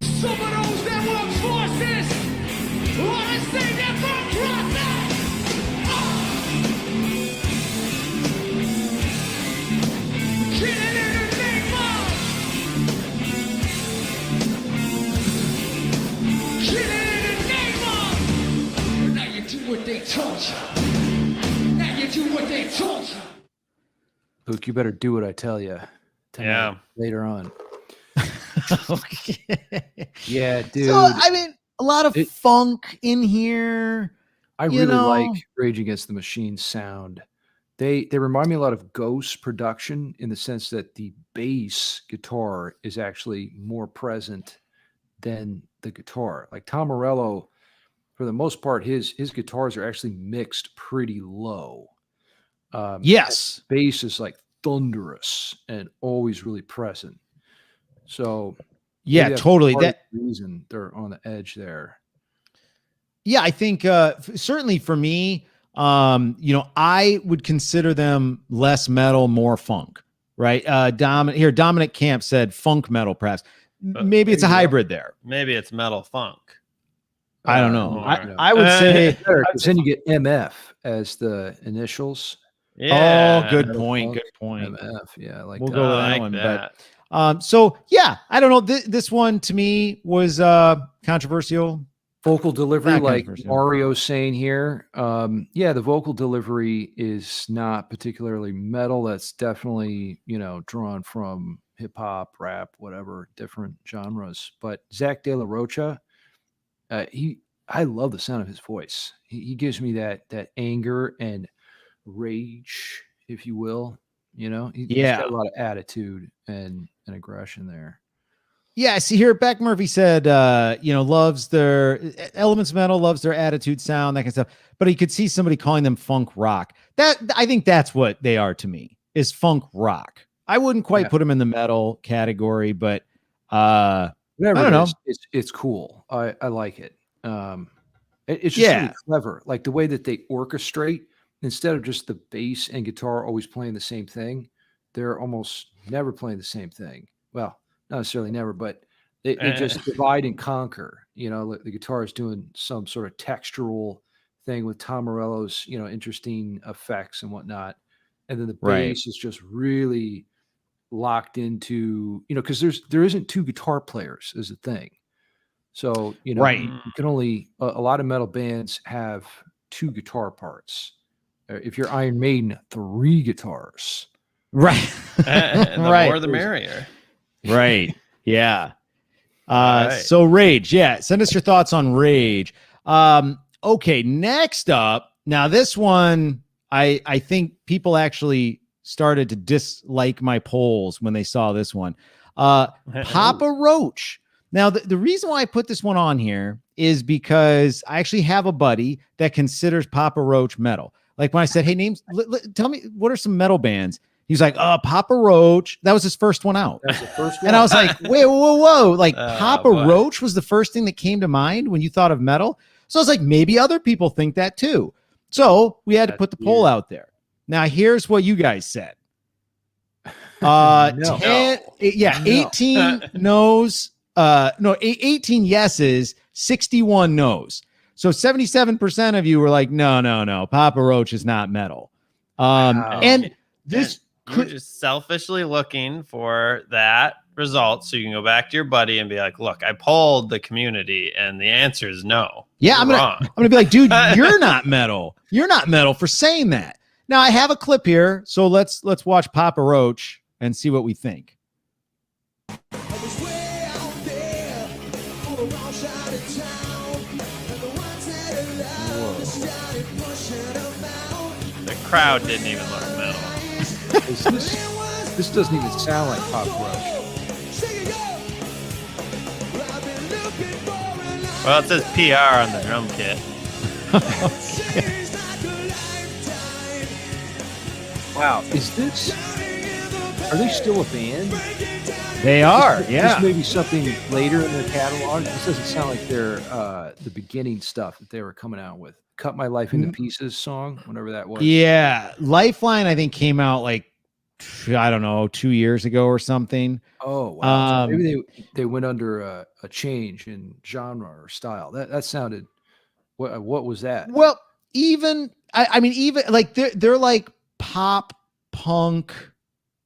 Some of those that work forces wanna say that from process. Killing in the name of. Killing in the name of. Now you do what they told you. Now you do what they told you. Luke, you better do what I tell you. Yeah. Later on. Okay. Yeah, dude. So, I mean, a lot of It- funk in here. I you really know- like Rage Against the Machine sound. They remind me a lot of Ghost production in the sense that the bass guitar is actually more present than the guitar. Like Tom Morello, for the most part, his guitars are actually mixed pretty low. Yes. Bass is like thunderous and always really present. So Yeah, maybe that's totally. part of That the reason they're on the edge there. Yeah, I think certainly for me, I would consider them less metal, more funk, right? Dominic Camp said funk metal, perhaps. Maybe it's a there you go. hybrid there. Maybe it's metal funk. I don't know. more. I would say, Because then you get MF as the initials. Yeah. oh, good Metal point. funk, Good point. MF, yeah, I like We'll that. go with I that like one, that. So yeah, I don't know. This one to me was controversial. Vocal delivery, Not like controversial. Mario's saying here. Yeah, the vocal delivery is not particularly metal. That's definitely, drawn from hip hop, rap, whatever, different genres. But Zach De La Rocha, I love the sound of his voice. He gives me that anger and rage, if you will. He's Yeah. got a lot of attitude and aggression there. Yeah, see here, Beck Murphy said, loves their Elements Metal, loves their attitude, sound, that kind of stuff. But he could see somebody calling them funk rock. I think that's what they are to me, is funk rock. I wouldn't quite Yeah. put them in the metal category, but Whatever I don't it know. is, it's cool. I like it. It's just really clever, like the way that they orchestrate instead of just the bass and guitar always playing the same thing. They're almost never playing the same thing. Well, not necessarily never, but they just divide and conquer. The guitar is doing some sort of textural thing with Tom Morello's, interesting effects and whatnot, and then the Right. bass is just really locked into, because there isn't two guitar players is the thing. So, Right. you can only a lot of metal bands have two guitar parts. If you're Iron Maiden, 3 guitars. right. The Right. more the merrier. Right. Yeah. All right. So Rage. Yeah. Send us your thoughts on Rage. Okay. Next up. Now this one, I think people actually started to dislike my polls when they saw this one. Papa Roach. Now the reason why I put this one on here is because I actually have a buddy that considers Papa Roach metal. Like when I said, hey, tell me, what are some metal bands? He's like, Papa Roach. That was his first one out. That's the first one. And I was like, wait, whoa. Like Papa boy. Roach was the first thing that came to mind when you thought of metal. So I was like, maybe other people think that too. So we had to That's put the poll weird. out there. Now here's what you guys said. No. 18 no's. 18 yeses, 61 no's. So 77% of you were like, no, Papa Roach is not metal. And this you're just selfishly looking for that result so you can go back to your buddy and be like, look, I polled the community and the answer is no. Yeah, I'm wrong. I'm gonna be like, dude, you're not metal. You're not metal for saying that. Now I have a clip here, so let's watch Papa Roach and see what we think. The crowd didn't even look metal. This doesn't even sound like Papa Roach. Well, it says PR on the drum kit. Wow, are they still a band? They are, This may be something later in their catalog. This doesn't sound like their the beginning stuff that they were coming out with. Cut My Life into Pieces song, whenever that was. Yeah, Lifeline I think came out like, I don't know, 2 years ago or something. Oh wow! So maybe they went under a change in genre or style. That sounded. What was that? Well, even like they're like pop punk,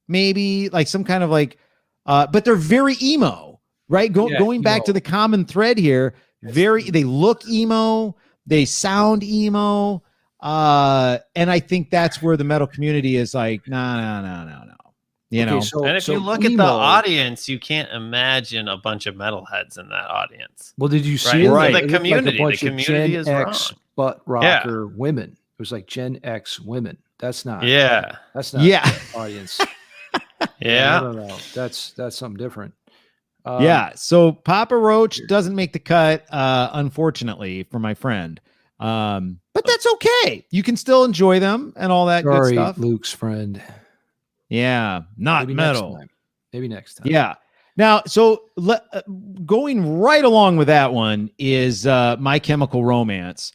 maybe like some kind of like, but they're very emo, right? Going back to the common thread here, they look emo, they sound emo, and I think that's where the metal community is like, no. You know, and if you look at the audience, you can't imagine a bunch of metalheads in that audience. Well, did you see right? The community? Like the community is wrong. Butt rocker women. It was like Gen X women. That's not. Yeah. That's not. Audience. Yeah. No. That's something different. So Papa Roach doesn't make the cut, unfortunately, for my friend. But that's okay. You can still enjoy them and all that good stuff. Luke's friend. Yeah, not Maybe metal. Maybe next time. Yeah. Now, so going right along with that one is My Chemical Romance.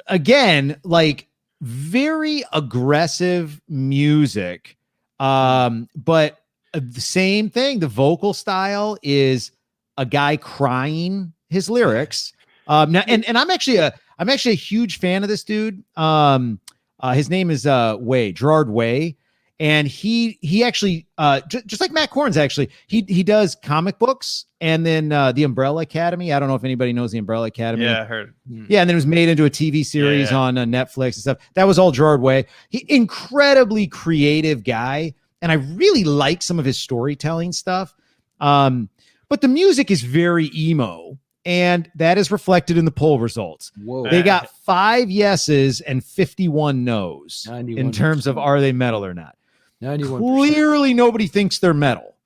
Again, like very aggressive music, but the same thing. The vocal style is a guy crying his lyrics. Now, and I'm actually a huge fan of this dude. His name is Gerard Way, and he actually just like Matt Korn's actually he does comic books, and then the Umbrella Academy. I don't know if anybody knows the Umbrella Academy. Yeah, I heard. Yeah, and then it was made into a TV series on Netflix and stuff. That was all Gerard Way. He incredibly creative guy, and I really like some of his storytelling stuff. But the music is very emo. And that is reflected in the poll results. Whoa. They got 5 yeses and 51 no's 91%. in terms of are they metal or not. 91%. Clearly, nobody thinks they're metal,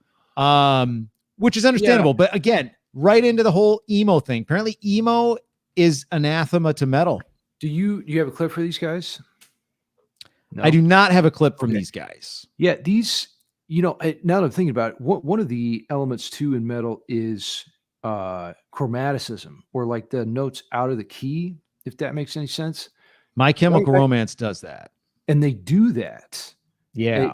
which is understandable. But again, right into the whole emo thing. Apparently, emo is anathema to metal. Do you have a clip for these guys? No? I do not have a clip from these guys. Yeah, these. Now that I'm thinking about it, one of the elements too in metal is chromaticism, or like the notes out of the key, if that makes any sense. My Chemical Romance does that, and they do that,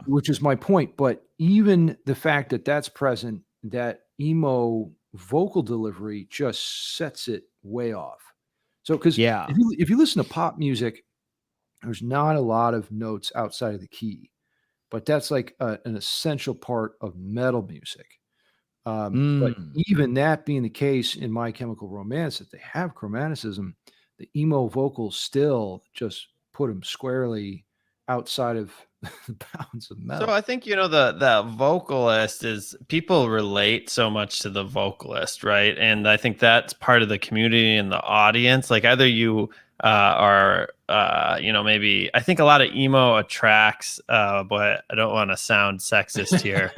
which is my point. But even the fact that that's present, that emo vocal delivery just sets it way off. So because if you listen to pop music, there's not a lot of notes outside of the key, but that's like an essential part of metal music. But even that being the case in My Chemical Romance, that they have chromaticism, the emo vocals still just put them squarely outside of the bounds of metal. So I think, the vocalist is, people relate so much to the vocalist, right? And I think that's part of the community and the audience. Like either you are, maybe, I think a lot of emo attracts, but I don't want to sound sexist here.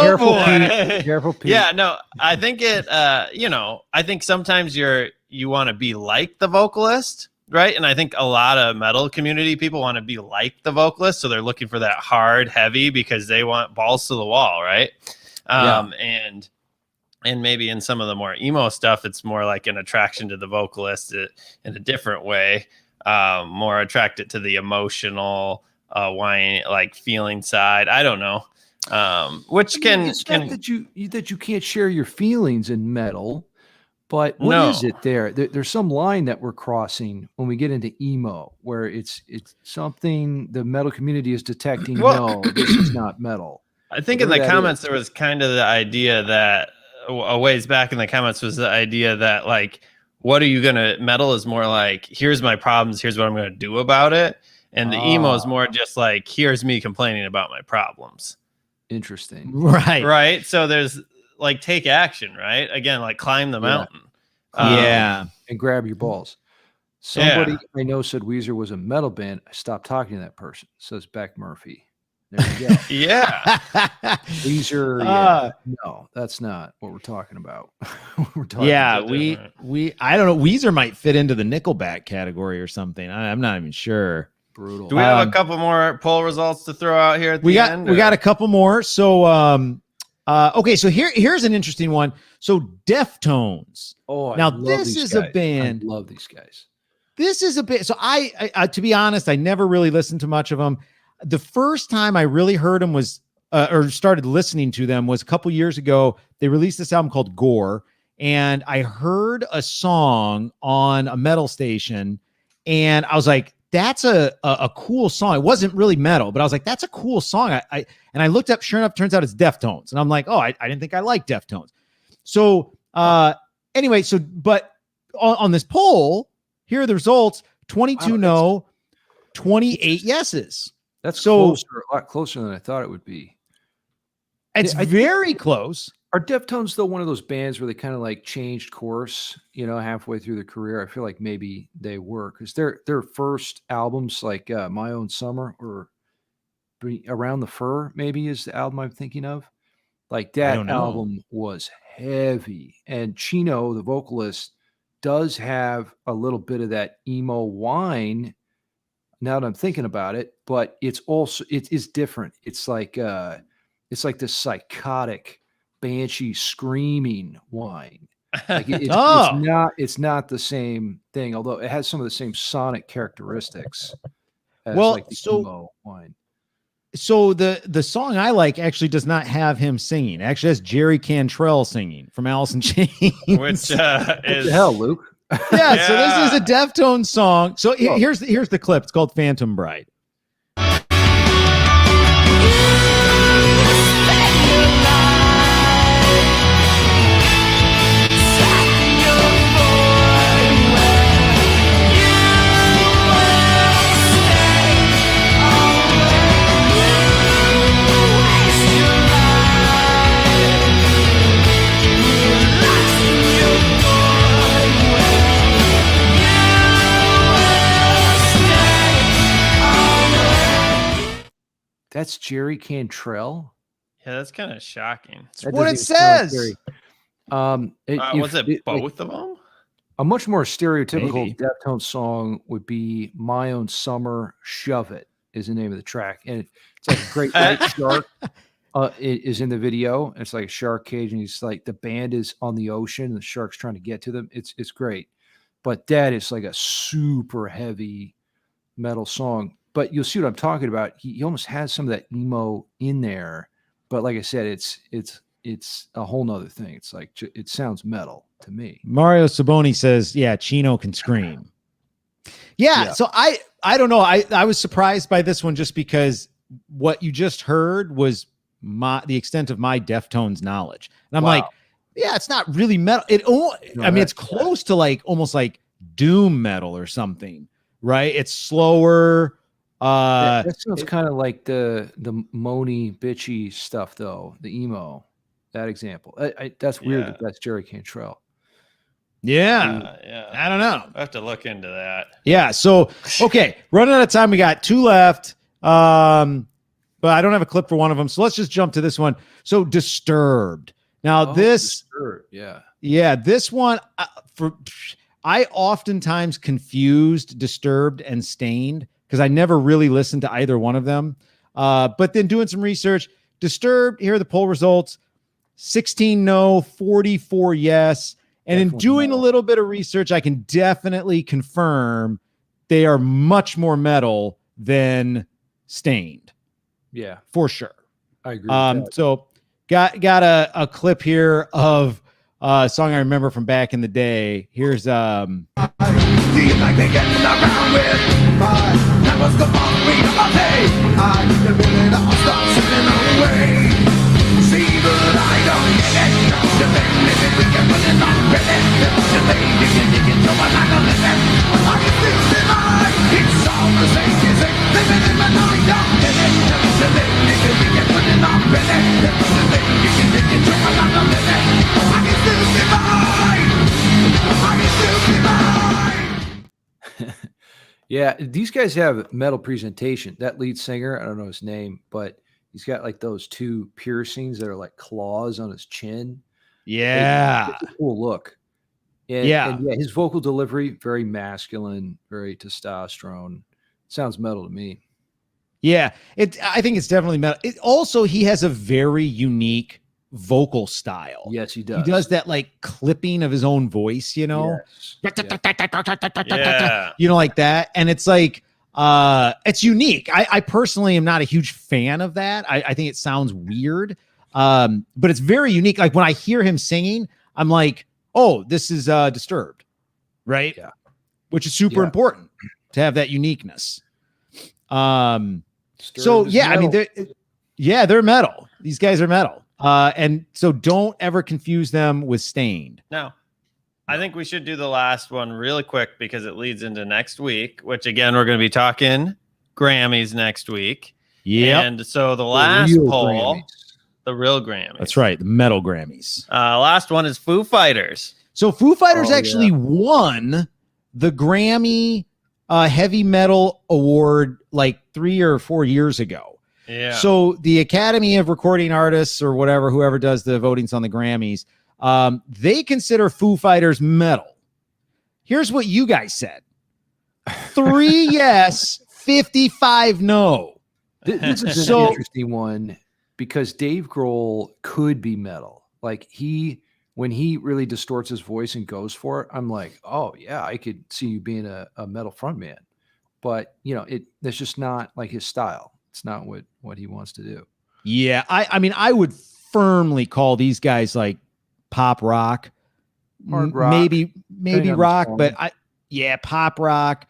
Careful, Pete. Yeah, no, I think I think sometimes you want to be like the vocalist, right? And I think a lot of metal community people want to be like the vocalist, so they're looking for that hard, heavy, because they want balls to the wall, right? And maybe in some of the more emo stuff, it's more like an attraction to the vocalist in a different way, more attracted to the emotional, whine, like feeling side. I don't know. Which can that you can't share your feelings in metal, But what is No. it there's some line that we're crossing when we get into emo, where it's something the metal community is detecting. Well- No, this is not metal. I think in Whatever the that comments is. there was kind of the idea that a ways back in the comments was the idea that like, what are you gonna metal is more like, here's my problems, here's what I'm gonna do about it, and the emo is more just like, here's me complaining about my problems. Interesting. Right. So there's like, take action, right? Again, like climb the Yeah. mountain. Yeah. And grab your balls. Somebody I know said Weezer was a metal band. I stopped talking to that person, says Beck Murphy. There you go. Yeah. Weezer, no, that's not what we're talking about. We're talking Yeah, about we I don't know. Weezer might fit into the Nickelback category or something. I'm not even sure. brutal. Do we have a couple more poll results to throw out here at We the got end? we got a couple more. So okay, so here's an interesting one. So Deftones. Oh, Now, I love this these is a guys. band- I love these guys. This is a bit. So I to be honest, I never really listened to much of them. The first time I really heard them was or started listening to them was a couple years ago. They released this album called Gore, and I heard a song on a metal station, and I was like, that's a cool song. It wasn't really metal, but I was like, that's a cool song. And I looked up, sure enough, turns out it's Deftones. And I'm like, oh, I didn't think I liked Deftones. So anyway, but on this poll, here are the results: 22 Wow, no, 28 yeses. That's So- a lot closer than I thought it would be. It's I think- very close. Are Deftones though one of those bands where they kind of like changed course, halfway through their career? I feel like maybe they were, because their first albums, like My Own Summer or Around the Fur, maybe is the album I'm thinking of. Like I that don't know. album was heavy, and Chino, the vocalist, does have a little bit of that emo whine. Now that I'm thinking about it, but it is different. It's like this psychotic banshee screaming whine. Like it's not the same thing, although it has some of the same sonic characteristics as Well, like the so- emo whine. So the song I like actually does not have him singing. It actually has Jerry Cantrell singing from Alice in Chains. Which What is the hell, Luke? Yeah, so this is a Deftones song. So Whoa. here's the clip. It's called Phantom Bride. That's Jerry Cantrell. Yeah, that's kind of shocking. That what doesn't it even sound like says. Jerry. Was it like, both of them? a much more stereotypical Maybe. Deftones song would be My Own Summer, Shove It is the name of the track. And it's like a great white shark is in the video. It's like a shark cage, and he's like, the band is on the ocean and the shark's trying to get to them. It's great. But that is like a super heavy metal song. But you'll see what I'm talking about. He almost has some of that emo in there. But like I said, it's a whole nother thing. It's like, it sounds metal to me. Mario Saboni says, yeah, Chino can scream. Yeah. So I don't know. I was surprised by this one just because what you just heard was the extent of my Deftones knowledge. And I'm Wow. like, yeah, it's not really metal. It's close to like almost like doom metal or something, right? It's slower. That sounds kind of like the moany, bitchy stuff, though. The emo, that example. That's weird. Yeah. That's Jerry Cantrell. Yeah. Yeah. I don't know. I have to look into that. Yeah. So, okay. Running out of time. We got two left. But I don't have a clip for one of them. So let's just jump to this one. So Disturbed. Now Disturbed, yeah. Yeah, this one I oftentimes confused Disturbed and Stained because I never really listened to either one of them. But then doing some research, Disturbed, here are the poll results: 16 no, 44 yes. And Definitely in doing no. a little bit of research, I can definitely confirm they are much more metal than Stained, Yeah, for sure. I agree with that. So got a clip here of song I remember from back in the day. Here's Do you like they getting around with? That was the following of my day. I need a minute, I'll stop sitting away. See, but I don't get it. The thing is, if we can put it on credit, the thing you can dig it, so I'm not gonna listen. I can still see mine. It's all the same music. Living in my mind, don't get it. The thing is, if we can put it on credit, the thing you can dig it, so I'm not gonna listen. I can still see mine. I can still see mine. Yeah, these guys have metal presentation. That lead singer, I don't know his name, but he's got like those two piercings that are like claws on his chin. yeah. It's a cool look. And yeah, his vocal delivery, very masculine, very testosterone. Sounds metal to me. Yeah, I think it's definitely metal. Also, he has a very unique vocal style. Yes, he does. He does that like clipping of his own voice, you know? Yes. Yeah. You know, like that. And it's like, it's unique. I personally am not a huge fan of that. I think it sounds weird. But it's very unique. Like when I hear him singing, I'm like, oh, this is Disturbed, right? Yeah. Which is super important to have that uniqueness. Disturbed So is yeah, I mean, metal. they're metal. These guys are metal. And so don't ever confuse them with Stained. No. I think we should do the last one really quick because it leads into next week, which again, we're going to be talking Grammys next week. Yeah. And so the last real poll, Grammys. the real Grammys. That's right. The metal Grammys. Last one is Foo Fighters. So Foo Fighters Oh, actually won the Grammy Heavy Metal Award like 3 or 4 years ago. Yeah. So the Academy of Recording Artists or whatever, whoever does the votings on the Grammys, they consider Foo Fighters metal. Here's what you guys said. 3 yes, 55 no. This is So- an interesting one because Dave Grohl could be metal. Like when he really distorts his voice and goes for it, I'm like, oh yeah, I could see you being a metal frontman. But you know, that's just not like his style. It's not what he wants to do. Yeah, I mean, I would firmly call these guys like pop rock, Hard rock, maybe depending on the rock, song. but pop rock.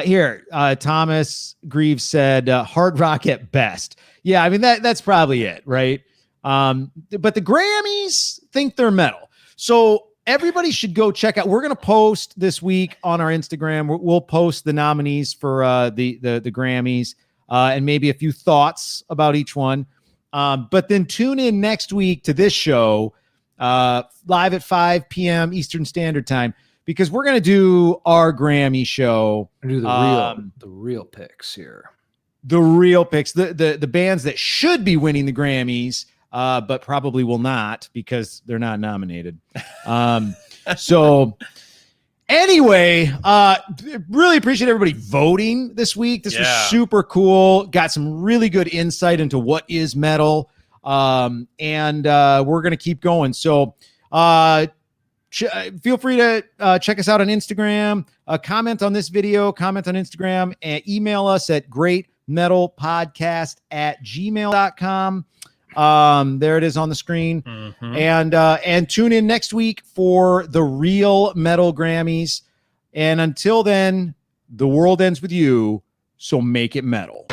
Here, Thomas Greaves said hard rock at best. Yeah, I mean that's probably it, right? But the Grammys think they're metal, so everybody should go check out. We're gonna post this week on our Instagram. We'll post the nominees for the Grammys and maybe a few thoughts about each one. But then tune in next week to this show live at 5 p.m. Eastern Standard Time because we're gonna do our Grammy show. Do the real picks here. The real picks, the bands that should be winning the Grammys, but probably will not because they're not nominated. So anyway, really appreciate everybody voting this week. This was super cool. Got some really good insight into what is metal. And we're going to keep going. So feel free to check us out on Instagram, comment on this video, comment on Instagram, and email us at greatmetalpodcast@gmail.com. There it is on the screen. And tune in next week for the real metal Grammys. And until then, the world ends with you, so make it metal.